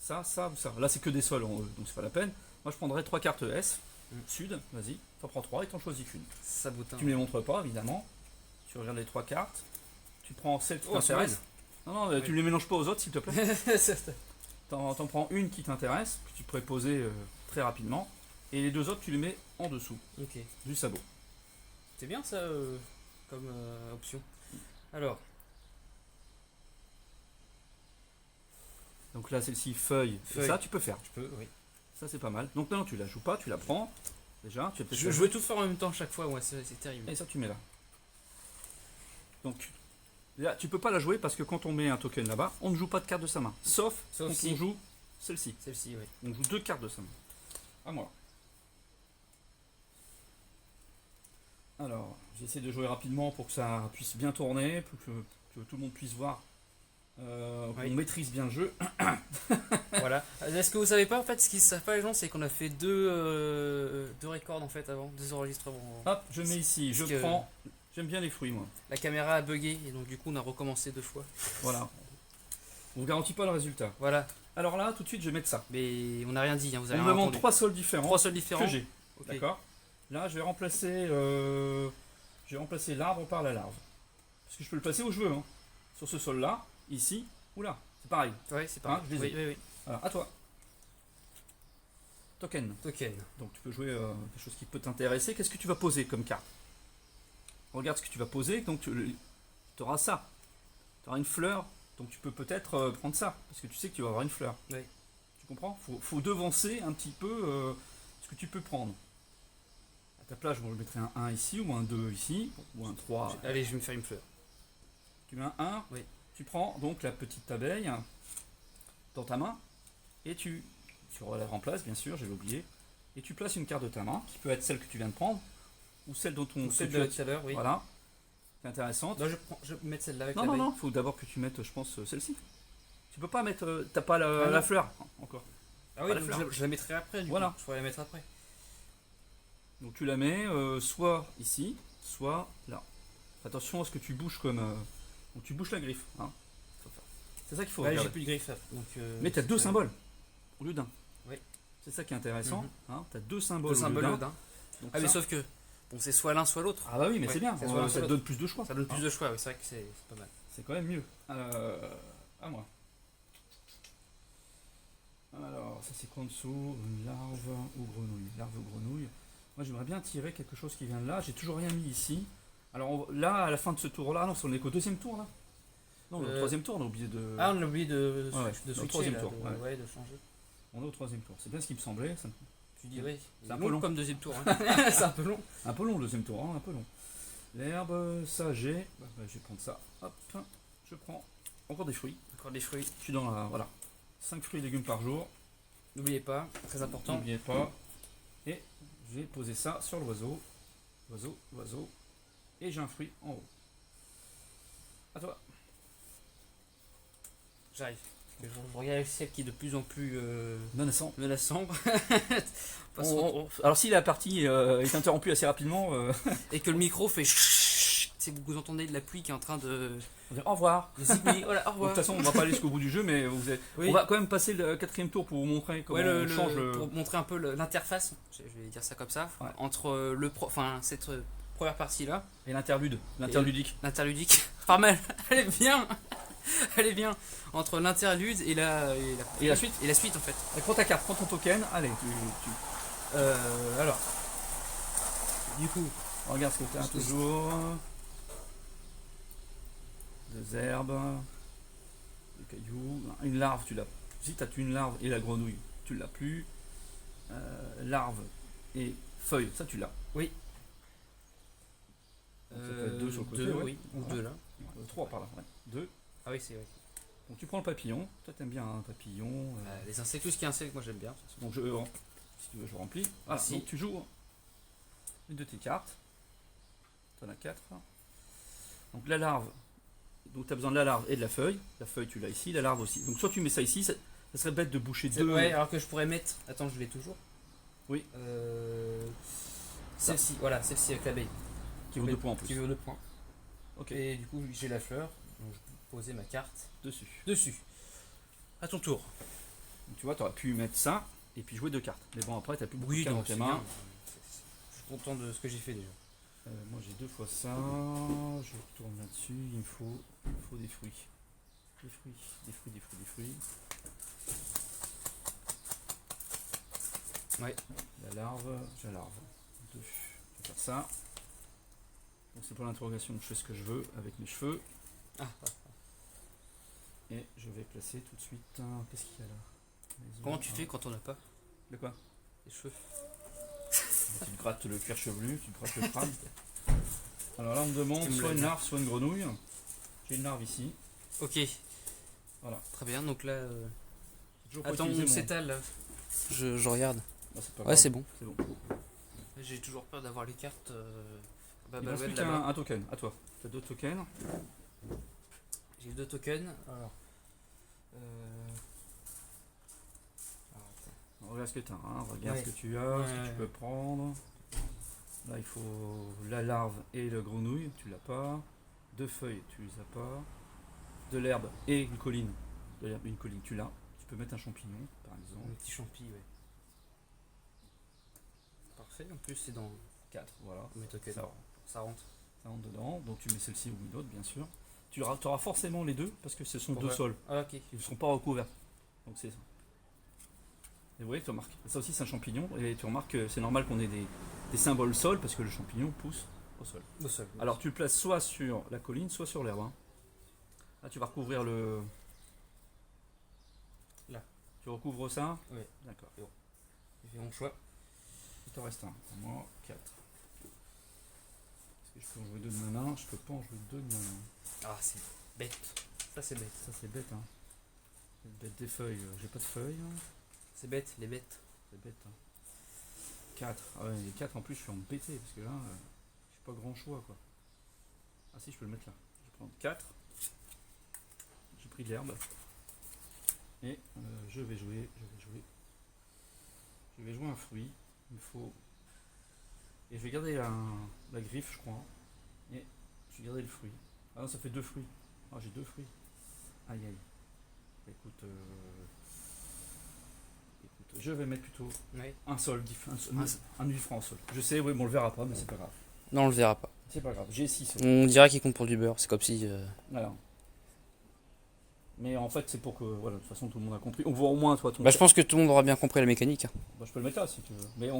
Ça, ça ou ça. Là c'est que des sols, donc c'est pas la peine. Moi je prendrais 3 cartes S. Sud, vas-y. T'en prends 3 et t'en choisis qu'une. Sabotin. Tu me les montres pas évidemment. Tu regardes les 3 cartes. Tu prends celle qui Oh, t'intéresse. Non, non, Oui. tu ne les mélanges pas aux autres s'il te plaît. T'en prends une qui t'intéresse, que tu pourrais poser très rapidement. Et les 2 autres tu les mets en dessous Ok. du sabot. C'est bien ça comme option. Alors. Donc là celle-ci feuille. Et Feuille. ça tu peux faire. Je peux, oui. Ça c'est pas mal. Donc non, tu la joues pas, tu la prends. Déjà, tu vas peut-être Je la veux tout faire en même temps chaque fois, ouais, c'est terrible. Et ça tu mets là. Donc là tu peux pas la jouer parce que quand on met un token là-bas, on ne joue pas de carte de sa main. Sauf Sauf quand si. on joue celle-ci. Celle-ci, oui. On joue 2 cartes de sa main. À moi. Alors, j'essaie de jouer rapidement pour que ça puisse bien tourner, pour que tout le monde puisse voir qu'on Oui. maîtrise bien le jeu. Voilà. Est-ce que vous savez pas en fait, ce qu'ils savent pas les gens, c'est qu'on a fait deux records en fait avant, 2 enregistrements. Hop, je mets ici, je Parce que- prends. J'aime bien les fruits moi. La caméra a bugué et donc du coup on a recommencé 2 fois. Voilà. On ne garantit pas le résultat. Voilà. Alors là, tout de suite, je vais mettre ça. Mais on n'a rien dit, hein, vous On avez me rien demande entendu. 3 sols différents 3 sols différents. que j'ai. Ok. D'accord. Là, je vais remplacer l'arbre par la larve. Parce que je peux le placer où je veux. Hein. Sur ce sol-là, ici ou là. C'est pareil. Ouais, c'est pas. Hein, je les ai. oui, oui, oui. Alors, à toi. Token. Token. Donc, tu peux jouer quelque chose qui peut t'intéresser. Qu'est-ce que tu vas poser comme carte? Regarde ce que tu vas poser. Donc, tu auras ça. Tu auras une fleur. Donc, tu peux peut-être prendre ça. Parce que tu sais que tu vas avoir une fleur. Oui. Tu comprends? Faut devancer un petit peu ce que tu peux prendre. À ta place, je mettrai un 1 ici, ou un 2 ici, ou un 3. Allez, je vais me faire une fleur. Tu mets un 1, Oui. tu prends donc la petite abeille dans ta main, et tu la remplaces, bien sûr, j'avais oublié, et tu places une carte de ta main, qui peut être celle que tu viens de prendre, ou celle dont on Ou celle de tout à l'heure, oui. Voilà. C'est intéressante. Non, je vais mettre celle-là avec Non, l'abeille. il faut d'abord que tu mettes, je pense, celle-ci. Tu peux pas mettre. T'as pas Ah, la non. fleur encore. Ah oui, Pas la donc fleur. je la mettrai après, du Voilà. coup. Je pourrais la mettre après. Donc tu la mets soit ici, soit là. Attention à ce que tu bouges comme. Donc tu bouges la griffe. Hein. C'est ça qu'il faut Ouais, j'ai regarder. plus de griffe. Donc, Mais tu as 2 symboles au lieu d'un. Oui. C'est ça qui est intéressant. Mhm. Tu as 2 symboles, 2 symboles au au lieu d'un. d'un. Donc Ah, mais ça- sauf que. Bon, c'est soit l'un, soit l'autre. Ah bah oui, mais Ouais, c'est bien. c'est soit l'un, soit Ça te l'autre. donne plus de choix. Ça donne plus de choix, oui, c'est vrai que c'est pas mal. C'est quand même mieux. À moi. Alors, ça c'est quoi en dessous? Une larve ou grenouille. Larve ou grenouille. Moi j'aimerais bien tirer quelque chose qui vient de là. J'ai toujours rien mis ici. Alors là, à la fin de ce tour-là, non, on est qu'au 2e tour là. Non, au 3e tour, on a oublié de. Ah, on a oublié de Ouais, de au switcher, 3e là, tour, de, ouais. de changer. On est au 3e tour. C'est bien ce qui me semblait. Tu dis, oui. C'est un peu long. comme 2e tour. Hein. C'est un peu long. Un peu long le 2e tour, hein, un peu long. L'herbe, ça j'ai. Je vais prendre ça. Hop, je prends encore des fruits. Encore des fruits. Je suis dans la. Voilà. 5 fruits et légumes par jour. N'oubliez pas, très important. N'oubliez pas. Et je vais poser ça sur l'oiseau. Oiseau, oiseau. Et j'ai un fruit en haut. À toi. J'arrive. Je regarde le ciel qui est de plus en plus Menaçant. menaçant. Alors si la partie est interrompue assez rapidement, Et que le micro fait chut, c'est que vous entendez de la pluie qui est en train de on va dire au revoir. zigouiller. Voilà, au De toute revoir. façon, on va pas aller jusqu'au bout du jeu, mais Oui. on va quand même passer le 4e tour pour vous montrer comment Ouais, on change le. pour montrer un peu l'interface, je vais dire ça comme ça, Ouais. entre cette première partie là, Et l'interlude, l'interludique. l'interludique, pas mal, elle est bien, elle est bien, entre l'interlude et la suite. et la suite en fait. Et prends ta carte, prends ton token, allez, Alors, du coup, regarde ce que tu as toujours. Des herbes, des cailloux, une larve, tu l'as. Si tu as une larve et la grenouille, tu l'as plus. Larve et feuille, ça tu l'as. oui, Donc, ça peut être 2 sur le côté, deux, ouais. oui, ou Voilà. 2 là. 3 par là, ouais. 2. Ah oui, c'est vrai. Donc tu prends le papillon. Toi, t'aimes bien un papillon. Les insectes, tout ce qui est insecte, moi j'aime bien. Donc si tu veux, je remplis. Voilà, Merci. donc tu joues une de tes cartes. Tu en as 4. Donc la larve. Donc tu as besoin de la larve et de la feuille. La feuille, tu l'as ici. La larve aussi. Donc soit tu mets ça ici. Ça serait bête de boucher deux. Ouais, alors que je pourrais mettre. Attends, je l'ai toujours. Oui. Celle-ci, voilà, celle-ci avec l'abeille. Qui vaut 2 points en plus. Qui vaut 2 points. Ok. Et du coup, j'ai la fleur. Donc je peux poser ma carte Dessus. À ton tour. Donc, tu vois, tu aurais pu mettre ça et puis jouer 2 cartes. Mais bon, après, tu n'as plus beaucoup de Oui, cartes dans donc tes c'est mains. bien. Je suis content de ce que j'ai fait déjà. Moi, j'ai 2 fois ça. Je retourne là-dessus. Il me faut des fruits. Des fruits. Ouais. La larve. 2. Je vais faire ça. Donc c'est pour l'interrogation, je fais ce que je veux avec mes cheveux. Et je vais placer tout de suite. Qu'est-ce qu'il y a là? Comment tu fais quand on n'a pas De quoi? les cheveux? Tu te grattes le cuir chevelu, tu te grattes le crâne. Alors là on me demande soit une larve, soit une grenouille. J'ai une larve ici. Ok. Voilà. Très bien, donc là. Toujours pas Attends, utiliser on mon- s'étale là. Je regarde. Bah, c'est pas Ouais, grave, c'est bon. c'est bon. J'ai toujours peur d'avoir les cartes. Il ne reste plus qu'un token, à toi. Tu as 2 tokens. J'ai 2 tokens. Alors. Regarde ce que tu as, regarde Ouais. ce que tu as, ce que Ouais. tu peux prendre. Là il faut la larve et la grenouille, tu l'as pas. 2 feuilles, tu les as pas. De l'herbe et une colline. De l'herbe et une colline, tu l'as. Tu peux mettre un champignon, par exemple. Un petit champi, ouais. Parfait, en plus c'est dans 4, voilà. mes tokens. Ça rentre. Ça rentre dedans. Donc tu mets celle-ci ou une autre, bien sûr. Tu auras forcément les deux parce que ce sont 2 Pourquoi? sols. Ah, ok. Ils ne seront pas recouverts. Donc c'est ça. Et vous voyez, tu remarques. Ça aussi c'est un champignon. Et tu remarques que c'est normal qu'on ait des symboles sol parce que le champignon pousse au sol. Au sol. Alors tu le places soit sur la colline, soit sur l'herbe. Là tu vas recouvrir le... Là. Tu recouvres ça? Oui. D'accord. J'ai fait mon choix. Il t'en reste un. Pour moi, 4. Est-ce que je peux en jouer 2 de ma main? Je peux pas en jouer 2 de ma main. Ah, c'est bête. Ça, c'est bête. Ça c'est bête, hein. C'est bête des feuilles. J'ai pas de feuilles. C'est bête, les bêtes. C'est bête, hein. 4. Ah ouais, les 4 en plus je suis embêté parce que là, j'ai pas grand choix quoi. Ah si, je peux le mettre là. Je vais prendre 4. J'ai pris de l'herbe. Et je vais jouer un fruit. Il me faut. Et je vais garder la griffe, je crois. Et je vais garder le fruit. Ah non, ça fait 2 fruits. Ah, j'ai 2 fruits. Aïe aïe. Écoute, je vais mettre plutôt Oui. un sol, un franc au sol. Je sais, oui, mais on le verra pas, mais c'est pas grave. Non, on le verra pas. C'est pas grave, j'ai 6. On dirait qu'il compte pour du beurre. C'est comme si. Voilà. Mais en fait, c'est pour que, voilà, de toute façon, tout le monde a compris. On voit au moins, toi, ton. Bah, je pense que tout le monde aura bien compris la mécanique. Bah, je peux le mettre là si tu veux. Mais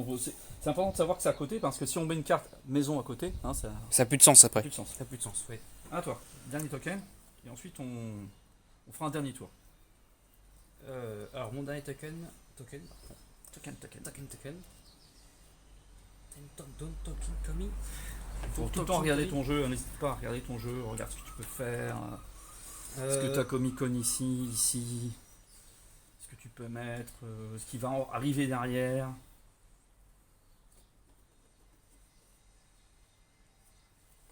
c'est important de savoir que c'est à côté, parce que si on met une carte maison à côté, hein, ça Ça n'a plus de sens n'a après. plus de sens. Ça n'a plus de sens, ouais. À toi, dernier token. Et ensuite, on fera un dernier tour. Alors, mon dernier token. Token. Token. Don't talking to me. Faut tout le temps regarder ton jeu, n'hésite pas à regarder ton jeu, regarde ce que tu peux faire. Ce que tu as comme icône ici. Ce que tu peux mettre, ce qui va arriver derrière.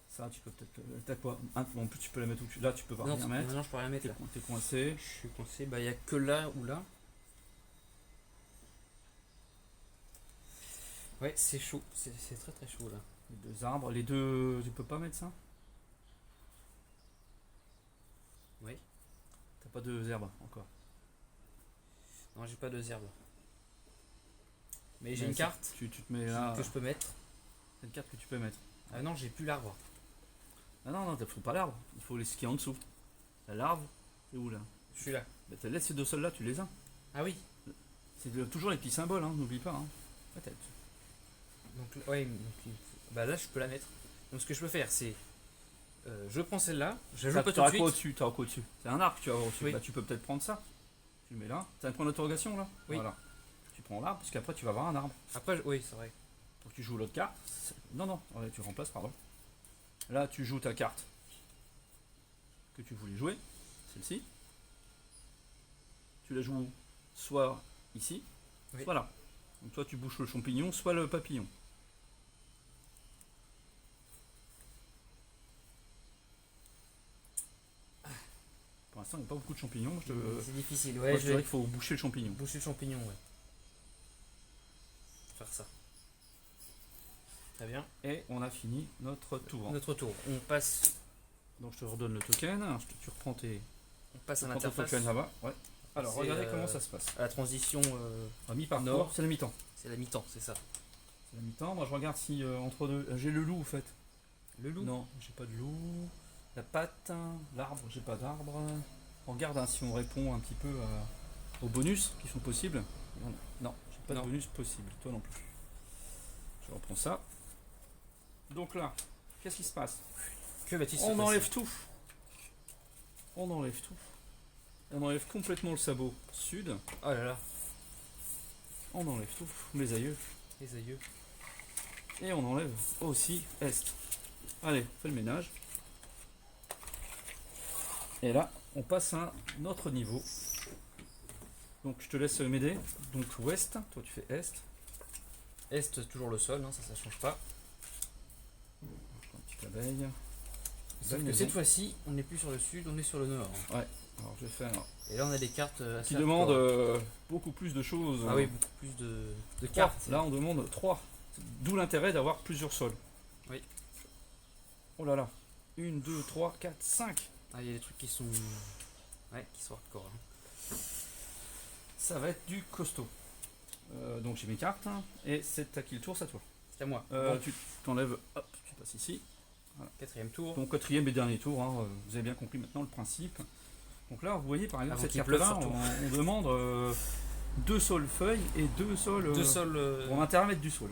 Ça, tu peux peut-être. T'as quoi? En plus, tu peux la mettre où là, tu peux pas Non, rien mettre. non, je peux rien mettre là. T'es coincé. Je suis coincé. Bah, il n'y a que là ou là. Ouais, c'est chaud. C'est très très chaud là. Les 2 arbres. Les 2. Tu peux pas mettre ça? Oui. T'as pas 2 herbes encore. Non, j'ai pas 2 herbes. Mais j'ai Mais une ça, carte Tu te mets là. que je peux mettre. C'est une carte que tu peux mettre. Ah non, j'ai plus l'arbre. Ah non, il faut pas l'arbre. Il faut ce qui est en dessous. La larve, c'est où là? Je suis là. Bah, laisse ces 2 sols là, tu les as. Ah oui. C'est toujours les petits symboles, hein, n'oublie pas. Hein. Peut-être. Donc, ouais, bah là, je peux la mettre. Donc, ce que je peux faire, c'est. Je prends celle-là. Je la joue pas tout de T'auras suite. quoi au-dessus? T'auras quoi au-dessus? C'est un arbre que tu vas avoir au-dessus. Oui. Bah, tu peux peut-être prendre ça. Tu le mets là. T'as un point d'interrogation là? Oui. Voilà. Tu prends l'arbre, parce qu'après tu vas avoir un arbre. Après, oui, c'est vrai. Donc tu joues l'autre carte. Non, ouais, tu remplaces, pardon. Là, tu joues ta carte que tu voulais jouer. Celle-ci. tu la joues soit ici, Oui. soit là. Donc toi tu bouches le champignon, soit le papillon. Pour l'instant il n'y a pas beaucoup de champignons. C'est difficile, Moi, ouais. je dirais qu'il faut boucher le champignon. boucher le champignon, ouais. Faire ça. Très bien. Et on a fini notre tour. Notre tour. On passe Donc je te redonne le token, tu reprends tes à ton l'interface. token là-bas. Ouais. Alors C'est, regardez comment ça se passe. À la transition, À mi-parcours, Nord. c'est la mi-temps. c'est la mi-temps, c'est ça. C'est la mi-temps. Moi je regarde si entre deux. J'ai le loup au fait. Le loup. Non, j'ai pas de loup. La patte, l'arbre, j'ai pas d'arbre. On regarde hein, si on répond un petit peu aux bonus qui sont possibles. Non, j'ai pas Non. de bonus possible. Toi non plus. Je reprends ça. Donc là, qu'est-ce qui se passe? Que va-t-il se On passer? enlève tout. On enlève tout. On enlève complètement le sabot sud. Oh là là, On enlève tout. Les aïeux. les aïeux. Et on enlève aussi est. Allez, on fait le ménage. Et là, on passe à un autre niveau. Donc je te laisse m'aider. Donc ouest, toi tu fais est. Est, toujours le sol, hein, ça change pas. Une petite abeille. Sauf que maison. cette fois-ci, on n'est plus sur le sud, on est sur le nord. Alors je vais faire. Et là, on a des cartes assez Qui demande hardcore. beaucoup plus de choses. Ah oui, beaucoup plus de Trois. cartes. Là on demande 3. D'où l'intérêt d'avoir plusieurs sols. Oui. Oh là là. 1, 2, 3, 4, 5. Ah, il y a des trucs qui sont. Ouais, qui sont hardcore. Hein. Ça va être du costaud. Donc j'ai mes cartes. Et c'est à qui le tour? C'est à toi. C'est à moi. Tu t'enlèves. Hop, tu passes ici. Quatrième tour. Donc quatrième et dernier tour. Vous avez bien compris maintenant le principe. Donc là, vous voyez par exemple Avant cette qu'il pleuve, carte-là, surtout. on demande 2 sols feuilles et 2 sols. Deux sols On a intérêt à mettre du sol.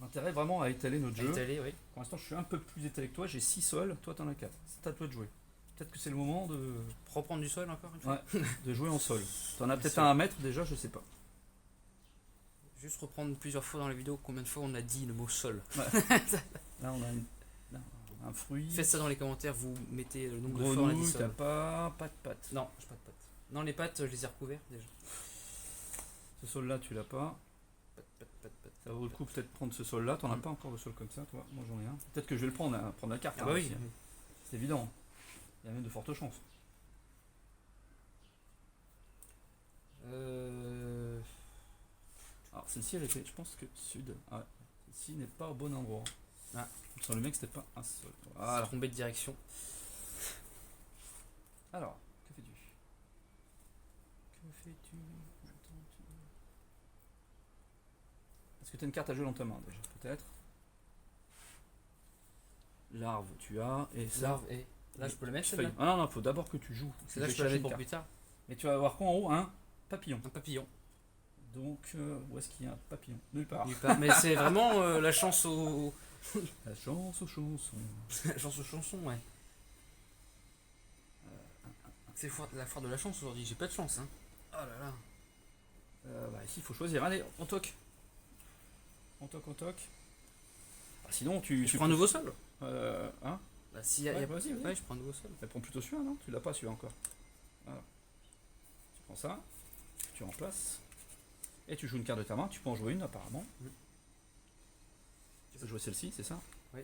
On a intérêt vraiment à étaler notre à jeu. étaler, oui. Pour l'instant, je suis un peu plus étalé que toi. J'ai 6 sols, toi t'en as 4. C'est à toi de jouer. Peut-être que c'est le moment Reprendre du sol encore une fois. de jouer en sol. T'en as Bien peut-être sûr. un à mettre déjà, je sais pas. Juste reprendre plusieurs fois dans la vidéo combien de fois on a dit le mot sol. Là, on a un fruit. Faites ça dans les commentaires, vous mettez le nombre de fois on a dit Grenouille, sol. t'as pas de pâte. Non, j'ai pas de pâtes. Non, les pâtes, je les ai recouvertes déjà. Ce sol-là, tu l'as pas. Pâtes. Ça vaut le coup peut-être de prendre ce sol-là. T'en as pas encore de sol comme ça, toi. Moi j'en ai un. Peut-être que je vais le prendre, prendre la carte. Ah hein, bah oui. aussi, hein. C'est évident. Il y a même de fortes chances. Alors celle-ci, elle était, je pense que sud. Ah, celle-ci n'est pas au bon endroit. Ah. Sur le mec, c'était pas un sol. Voilà. Voilà. Trompé de direction. Alors, que fais-tu? Que fais-tu? Est-ce que tu as une carte à jouer dans ta main déjà? Peut-être. L'arbre, tu as. Et ça. L'arbre et. Là, je peux le mettre celle-là. Ah non, non, faut d'abord que tu joues. C'est là que je vais peux la chercher mettre pour une plus carte. tard. Mais tu vas avoir quoi en haut? Un papillon. Un papillon. Donc, où est-ce qu'il y a un papillon? Nulle part. Nulle part. Mais c'est vraiment la chance au. La chance aux chansons. La chance aux chansons, ouais. C'est la foire de la chance aujourd'hui, j'ai pas de chance, hein. Oh là là. Bah, ici, il faut choisir. Allez, on toque. On toque. Ah, sinon, tu Je prends un nouveau sol. Hein? Bah, s'il y a. Ouais, y a- vas-y. Ouais, je prends un nouveau sol. Mais prends plutôt celui-là, non? Tu l'as pas celui-là encore. Voilà. Tu prends ça, tu remplaces. Et tu joues une carte de ta main. Tu peux en jouer une apparemment. Tu peux jouer celle-ci, c'est ça? Oui.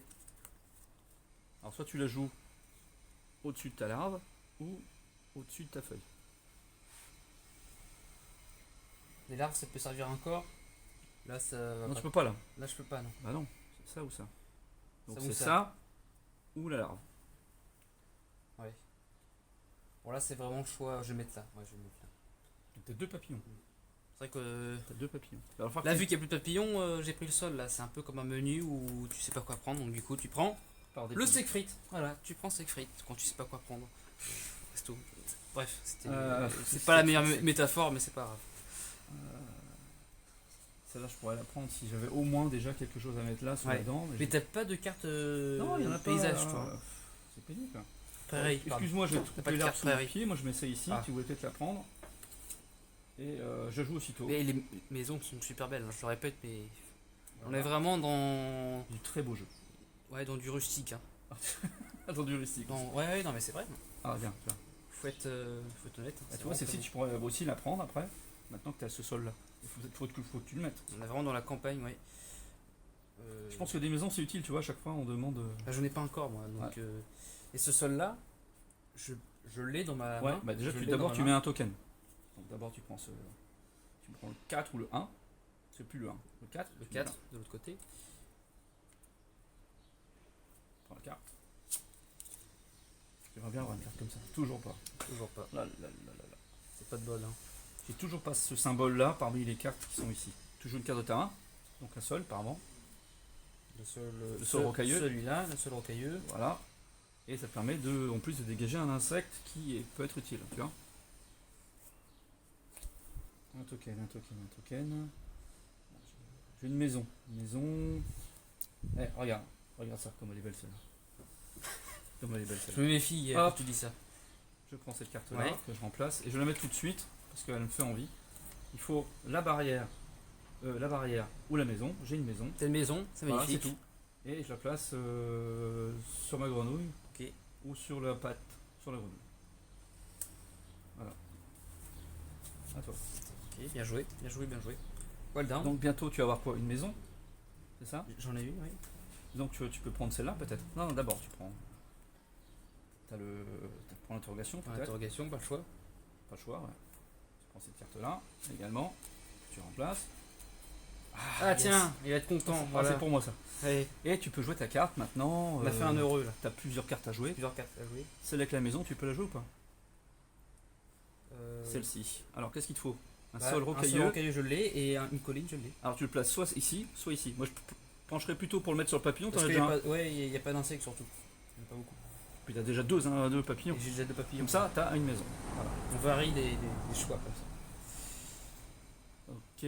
Alors soit tu la joues au-dessus de ta larve ou au-dessus de ta feuille. Les larves, ça peut servir encore. Là, ça va Non, pas. tu peux pas là. Là, je peux pas, non. Bah non, c'est ça ou ça. Donc Ça ou c'est ça. ça ou la larve. Bon, là, c'est vraiment le choix. Je vais mettre là. Ouais, je vais mettre là. Donc t'as 2 papillons. C'est vrai que. T'as 2 papillons. Il va falloir Là, que vu qu'il n'y a plus de papillons, j'ai pris le sol. Là, c'est un peu comme un menu où tu sais pas quoi prendre. Donc, du coup, tu prends par des le petits- steak frites. Voilà, tu prends steak frites quand tu sais pas quoi prendre. Resto. Bref, c'est c'est pas la meilleure métaphore, mais c'est pas grave. Celle-là, je pourrais la prendre si j'avais au moins déjà quelque chose à mettre là sous Ouais. la dent. Mais t'as pas de carte Non, il y en a pas. paysage, toi. C'est pénible. Quoi. Prairie, pardon. Excuse-moi, j'ai T'as pas trouvé de l'herbe carte sous le prairie. pied. Moi, je m'essaye ici. Ah. Tu voulais peut-être la prendre. Et je joue aussitôt. Mais les maisons sont super belles, hein, je le répète, mais on Voilà. est vraiment dans. Du très beau jeu. Ouais, dans du rustique. Hein. Attendu rustique. Ouais, non, mais c'est vrai. Ah, viens, viens. faut être honnête. Tu vois, celle-ci, tu pourrais aussi la prendre après, maintenant que tu as ce sol-là. Il faut que tu le mettes. On est vraiment dans la campagne, oui. Je pense que des maisons, c'est utile, tu vois, à chaque fois, on demande... Je n'ai pas encore, moi. Donc, et ce sol-là, je l'ai dans ma main. Bah déjà, d'abord, tu mets un token. Donc d'abord, tu prends le 4 ou le 1. C'est plus le 1. Le 4. Le 4, de l'autre côté. Prends la carte. J'aimerais bien avoir une carte comme ça. Toujours pas. Toujours pas. Là. C'est pas de bol. Hein. J'ai toujours pas ce symbole-là parmi les cartes qui sont ici. Toujours une carte de terrain. Donc un sol, apparemment. Le sol rocailleux. Celui-là, le sol rocailleux. Voilà. Et ça permet en plus de dégager un insecte qui peut être utile. Tu vois. Un token. J'ai une maison. Regarde ça, comme elle est belle celle-là. Je me méfie quand tu dis ça. Je prends cette carte-là que je remplace et je la mets tout de suite parce qu'elle me fait envie. Il faut la barrière ou la maison. J'ai une maison. C'est une maison, c'est magnifique. C'est tout. Et je la place sur ma grenouille ou sur la patte, sur la grenouille. Voilà. À toi. Ok, bien joué. Well done. Donc bientôt tu vas avoir quoi? Une maison? C'est ça? J'en ai une, oui. Donc tu peux prendre celle-là peut-être? Non, d'abord tu prends. Tu prends l'interrogation peut-être? L'interrogation, pas le choix. Pas le choix, ouais. Tu prends cette carte-là également. Tu remplaces. Ah tiens, il va être content. Voilà. C'est pour moi ça. Allez. Et tu peux jouer ta carte maintenant. On a fait un heureux là. Tu as plusieurs cartes à jouer. Celle Celle avec la maison, tu peux la jouer ou pas? Celle-ci. Alors qu'est-ce qu'il te faut? Un sol rocailleux. Un sol rocailleux, je l'ai, et une colline, je l'ai. Alors tu le places soit ici, soit ici. Moi je pencherais plutôt pour le mettre sur le papillon. Parce qu'il n'y a pas d'insectes surtout. Il n'y en a pas beaucoup. Puis tu as déjà deux papillons. J'ai déjà deux papillons. Comme ça, tu as une maison. Voilà. On varie des choix comme ça. Ok.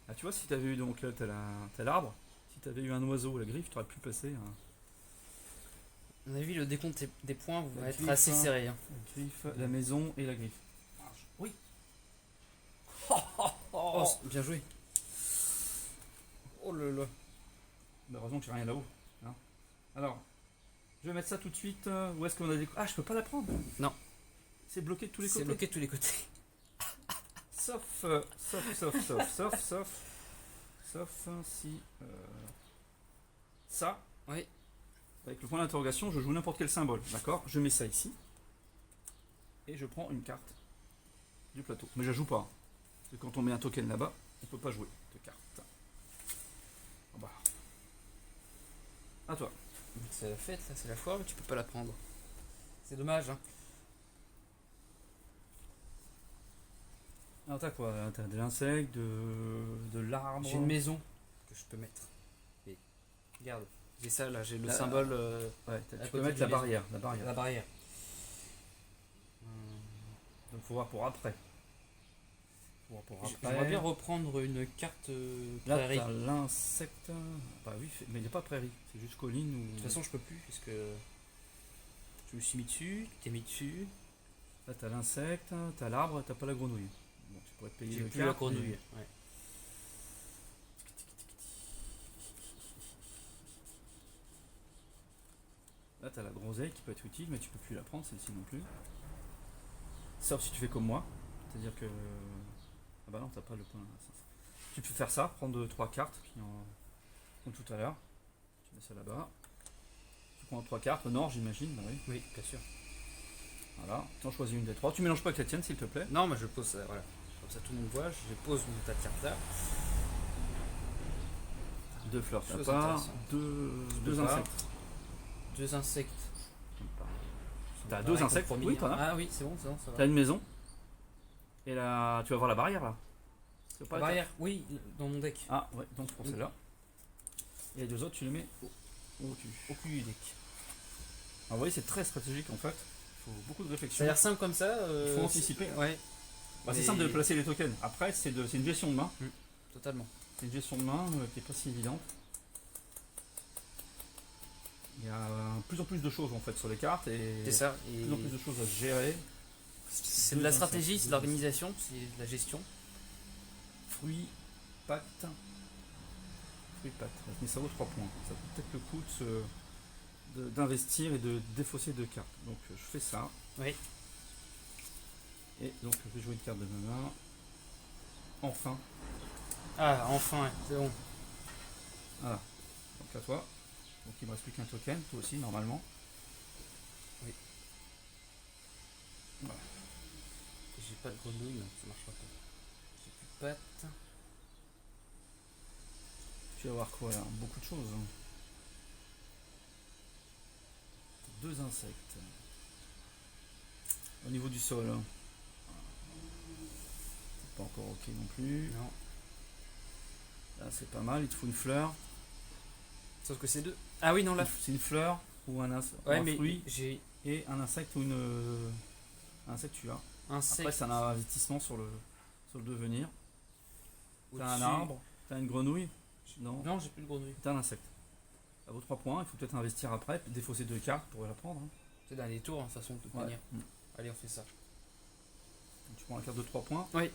Ah, tu vois, si tu avais eu donc là, t'as l'arbre. Si tu avais eu un oiseau, la griffe, tu aurais pu passer. À mon avis, le décompte des points va être assez serré. Hein. La griffe, la maison et la griffe. Oui. Oh, bien joué. Oh là là. Heureusement que j'ai rien là-haut. Hein. Alors, je vais mettre ça tout de suite. Où est-ce qu'on a des... Ah, je peux pas la prendre. Non. C'est bloqué de tous les côtés. C'est bloqué de tous les côtés. Sauf si ça, oui. Avec le point d'interrogation, je joue n'importe quel symbole, d'accord? Je mets ça ici et je prends une carte du plateau. Mais je la joue pas. Parce que quand on met un token là-bas, on peut pas jouer de carte. Oh bah. À toi. C'est la fête, là, c'est la foire, mais tu peux pas la prendre. C'est dommage, hein. Alors t'as quoi? T'as de l'insecte, de l'arbre. J'ai une maison que je peux mettre. Et regarde, j'ai ça là, j'ai le symbole. Ouais, tu peux mettre la barrière. La barrière. Donc faut voir pour après. J'aimerais bien reprendre une carte prairie. Là t'as l'insecte. Bah oui, mais il n'y a pas prairie, c'est juste colline ou. De toute façon je peux plus parce que je me suis mis dessus, tu t'es mis dessus. Là t'as l'insecte, t'as l'arbre, t'as pas la grenouille. Bon, tu pourrais te payer le plus la grenouille. Ouais. Là t'as la groseille qui peut être utile, mais tu peux plus la prendre celle-ci non plus. Sauf si tu fais comme moi, c'est-à-dire que. Ah bah non, t'as pas le point. Tu peux faire ça, prendre 3 cartes comme tout à l'heure. Tu mets ça là-bas. Tu prends 3 cartes, au nord j'imagine, bah oui. Oui, bien sûr. Voilà, tu en choisis une des 3. Tu mélanges pas avec la tienne s'il te plaît. Non, mais je pose ça, voilà. Comme ça tout le monde voit, je pose une tas de cartes là. 2 fleurs, t'as pas. 2 insectes. 2 insectes. T'as 2 insectes, oui, t'en as. Ah oui, c'est bon, ça va. T'as une maison. Et là, tu vas voir la barrière là. La barrière, oui, dans mon deck. Ah ouais, donc pour celle-là. Et les 2 autres, tu les mets au-dessus. Au cul du deck. Alors, vous voyez, c'est très stratégique en fait. Il faut beaucoup de réflexion. Ça a l'air simple comme ça. Il faut anticiper. Ouais. Bah, c'est simple de placer les tokens. Après, c'est une gestion de main. Totalement. C'est une gestion de main qui n'est pas si évidente. Il y a plus en plus de choses en fait sur les cartes et c'est ça. Plus en plus de choses à gérer. C'est de la stratégie, c'est de l'organisation, c'est de la gestion. Fruits, pâtes. Mais ça vaut 3 points. Ça vaut peut-être le coup d'investir et de défausser 2 cartes. Donc je fais ça. Oui. Et donc je vais jouer une carte de ma main. Enfin. Ah, enfin, ouais, c'est bon. Voilà. Donc à toi. Donc il me reste plus qu'un token, toi aussi normalement. Oui. Voilà. J'ai pas de grenouille, donc ça marchera pas. J'ai plus de pattes. Tu vas voir quoi là? Beaucoup de choses. Deux insectes. Au niveau du sol. C'est pas encore ok non plus. Non. Là c'est pas mal, il te faut une fleur. Sauf que c'est deux. Ah oui, non, là. C'est une fleur ou un Ouais, un mais fruit j'ai et un insecte ou une. Un insecte tu as. un Après sec. c'est un investissement sur le devenir. T'as un au-dessus. arbre, t'as une grenouille. Non. Non, j'ai plus de grenouille. T'as un insecte. Ça vaut 3 points, il faut peut-être investir après, défausser 2 cartes pour la prendre. Hein. C'est dans les tours, de toute façon, de toute Ouais. manière. Allez, on fait ça. Donc, tu prends la carte de 3 points. Oui.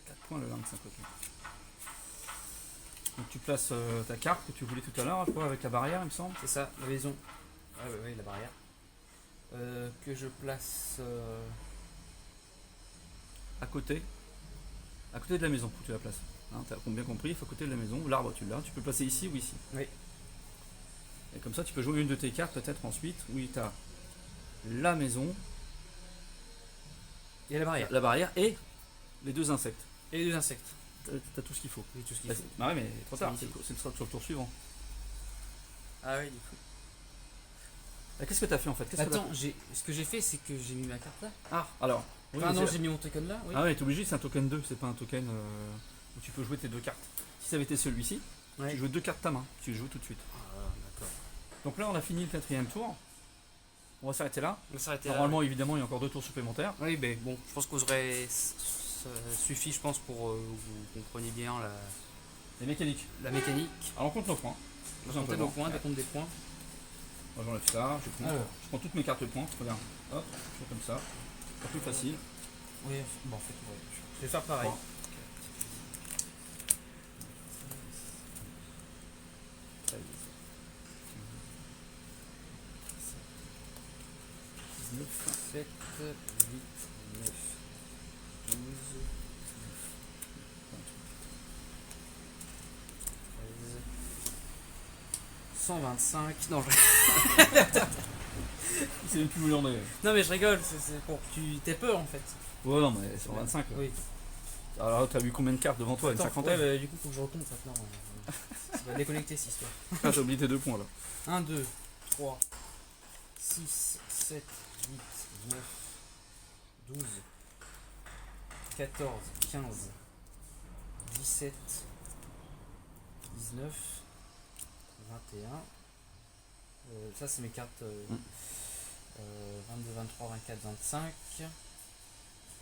4 points le lynx à côté. Donc tu places ta carte que tu voulais tout à l'heure, je crois, avec la barrière, il me semble. C'est ça, la maison. Ah ouais, la barrière. Que je place. À côté. À côté de la maison, faut que tu la places. Hein, t'as bien compris, il faut à côté de la maison. L'arbre, tu l'as. Tu peux placer ici ou ici. Oui. Et comme ça, tu peux jouer une de tes cartes peut-être ensuite. Oui, tu as la maison, Et la barrière. la barrière et les deux insectes. Et les deux insectes. T'as tout ce qu'il faut. Oui, tout ce qu'il Bah, faut. bah ouais, mais trop C'est tard, magnifique. c'est sur le tour suivant. Ah oui, du coup. Qu'est-ce que t'as fait en fait? Qu'est-ce que t'as Attends, ce que j'ai fait, c'est que j'ai mis ma carte là. Ah, alors. Oui, Ah mais non, c'est- j'ai mis mon token là. Oui. Ah ouais, t'es obligé, c'est un token 2, c'est pas un token où tu peux jouer tes deux cartes. Si ça avait été celui-ci, Ouais. tu jouais deux cartes de ta main, tu les joues tout de suite. Ah, d'accord. Donc là, on a fini le 4ème tour. On va s'arrêter là. On va s'arrêter là. Normalement, évidemment, il y a encore 2 tours supplémentaires. Oui, mais bon, je pense que vous aurez. Ça suffit, je pense, pour que vous compreniez bien Les mécaniques. la mécanique. Alors, on compte nos points. On compte nos points, décompte des points. Moi, j'enlève ça, je Alors. prends toutes mes cartes points. Regarde, hop, je fais comme ça. C'est plus facile. Oui, bon, en fait, ouais. Je vais faire pareil. Bon. 13, 19, 7, 8, 9, 12, 13, 125. Non, c'est même plus où il en est. non mais je rigole, c'est pour que tu t'aies peur en fait. Ouais, non, mais c'est en 25. Là. Oui. Alors, t'as vu combien de cartes devant toi? Une Attends, cinquantaine? ouais, du coup, faut que je recompte maintenant. Ça va déconnecter cette histoire. Ah, t'as oublié tes 2 points là. 1, 2, 3, 6, 7, 8, 9, 12, 14, 15, 17, 19, 21. Ça, c'est mes cartes 22, 23, 24, 25.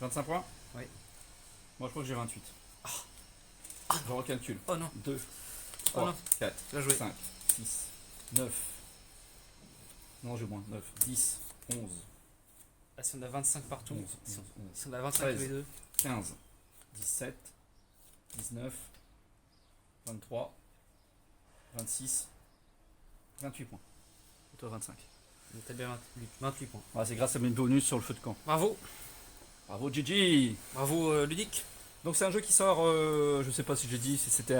25 points? Oui. Moi, je crois que j'ai 28. Je recalcule. Oh non, 2, oh 3, non, 4, bien joué. 5, 6, 9. Non, j'ai moins. 9, 10, 11, Ah, si on a 25 partout, 11, si on a 25 13. tous les deux. 15, 17, 19, 23, 26, 28 points. Et toi 25. Donc t'as bien 28 points. Voilà, c'est grâce à mes bonus sur le feu de camp. Bravo, Bravo Gigi. bravo Ludic. Donc c'est un jeu qui sort, je sais pas si j'ai dit, si c'était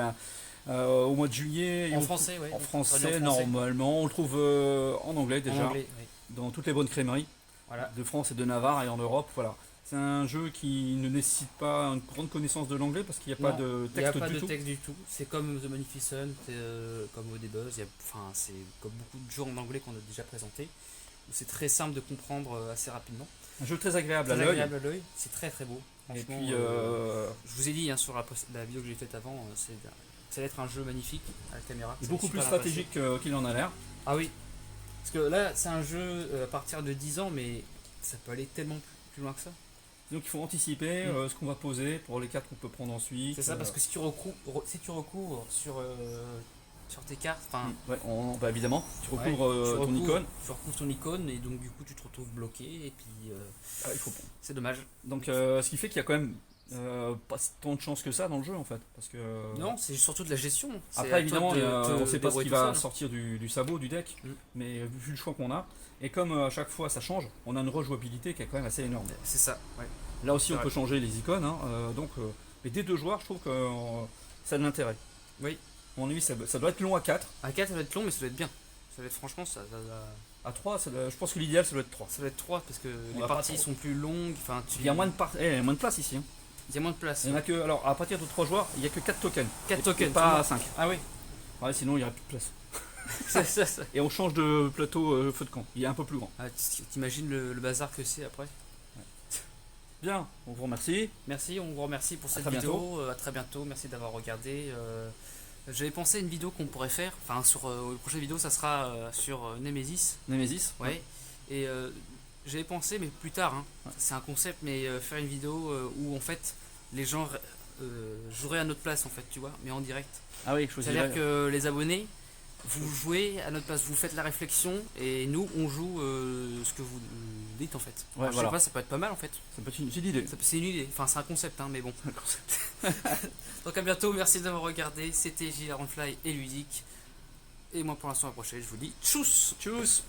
au mois de juillet. Et En on- français, ouais. En traduit français, normalement. On le trouve en anglais déjà, En anglais, oui. dans toutes les bonnes crèmeries Voilà. de France et de Navarre et en Europe. Voilà. C'est un jeu qui ne nécessite pas une grande connaissance de l'anglais parce qu'il n'y a pas Non, de Il n'y a texte pas du de tout. texte du tout. C'est comme The Magnificent, comme OD Buzz. Enfin, c'est comme beaucoup de jeux en anglais qu'on a déjà présentés. Où c'est très simple de comprendre assez rapidement. Un jeu très agréable Très à l'œil. agréable à l'œil. C'est très très beau. Et Franchement, puis, je vous ai dit sur la vidéo que j'ai faite avant, ça va être un jeu magnifique à la caméra. il est Ça beaucoup va plus super bien stratégique qu'il en a l'air. passer. Ah oui. Parce que là, c'est un jeu à partir de 10 ans, mais ça peut aller tellement plus loin que ça. Donc il faut anticiper ce qu'on va poser pour les cartes qu'on peut prendre ensuite. C'est ça, parce que si tu recouvres sur tes cartes, enfin, Ouais, bah, évidemment, tu ouais, recouvres ton icône. Tu recouvres ton icône et donc du coup tu te retrouves bloqué et puis Ah, il faut prendre. c'est dommage. Donc ce qui fait qu'il y a quand même Pas tant de chance que ça dans le jeu en fait. Parce que, Non, c'est surtout de la gestion. C'est à après toi évidemment, de on te sait pas ce débrouiller qui tout va seul. sortir du sabot, du deck, Mm. mais vu le choix qu'on a, et comme à chaque fois ça change, on a une rejouabilité qui est quand même assez énorme. C'est ça, ouais. Là aussi C'est on vrai. peut changer les icônes, hein, mais des deux joueurs je trouve que ça a de l'intérêt. Oui. À mon avis ça doit être long à 4. À 4, ça va être long, mais ça doit être bien. Ça va être franchement, À 3, je pense que l'idéal ça doit être 3. ça va être 3 parce que les va pas parties trop. sont plus longues. Enfin, Il y a moins de place ici. Hein. il y a moins de place. Il y en a que, alors à partir de 3 joueurs, il n'y a que 4 tokens. 4 Et tokens. pas 5. Ah oui. Ouais, sinon il n'y aurait plus de place. Ça. Et on change de plateau feu de camp. Il est un peu plus grand. Ah, t'imagines le bazar que c'est après. Bien, on vous remercie. Merci, on vous remercie pour cette très vidéo. À très bientôt. Merci d'avoir regardé. J'avais pensé à une vidéo qu'on pourrait faire. Enfin, sur la prochaine vidéo, ça sera sur Nemesis. Nemesis. Ouais. Et j'avais pensé, mais plus tard, hein, Ouais. c'est un concept, mais faire une vidéo où en fait les gens joueraient à notre place, en fait, tu vois, mais en direct. Ah oui, je C'est-à-dire que les abonnés, vous jouez à notre place, vous faites la réflexion et nous on joue ce que vous dites en fait. Ouais, Alors, je voilà. sais pas, ça peut être pas mal en fait. Ça peut être une idée. C'est une idée, enfin c'est un concept, hein, mais bon. Donc à bientôt, merci d'avoir regardé. C'était Gilles Fly et Ludique. Et moi pour l'instant à la prochaine, je vous dis tchuss. Tchuss.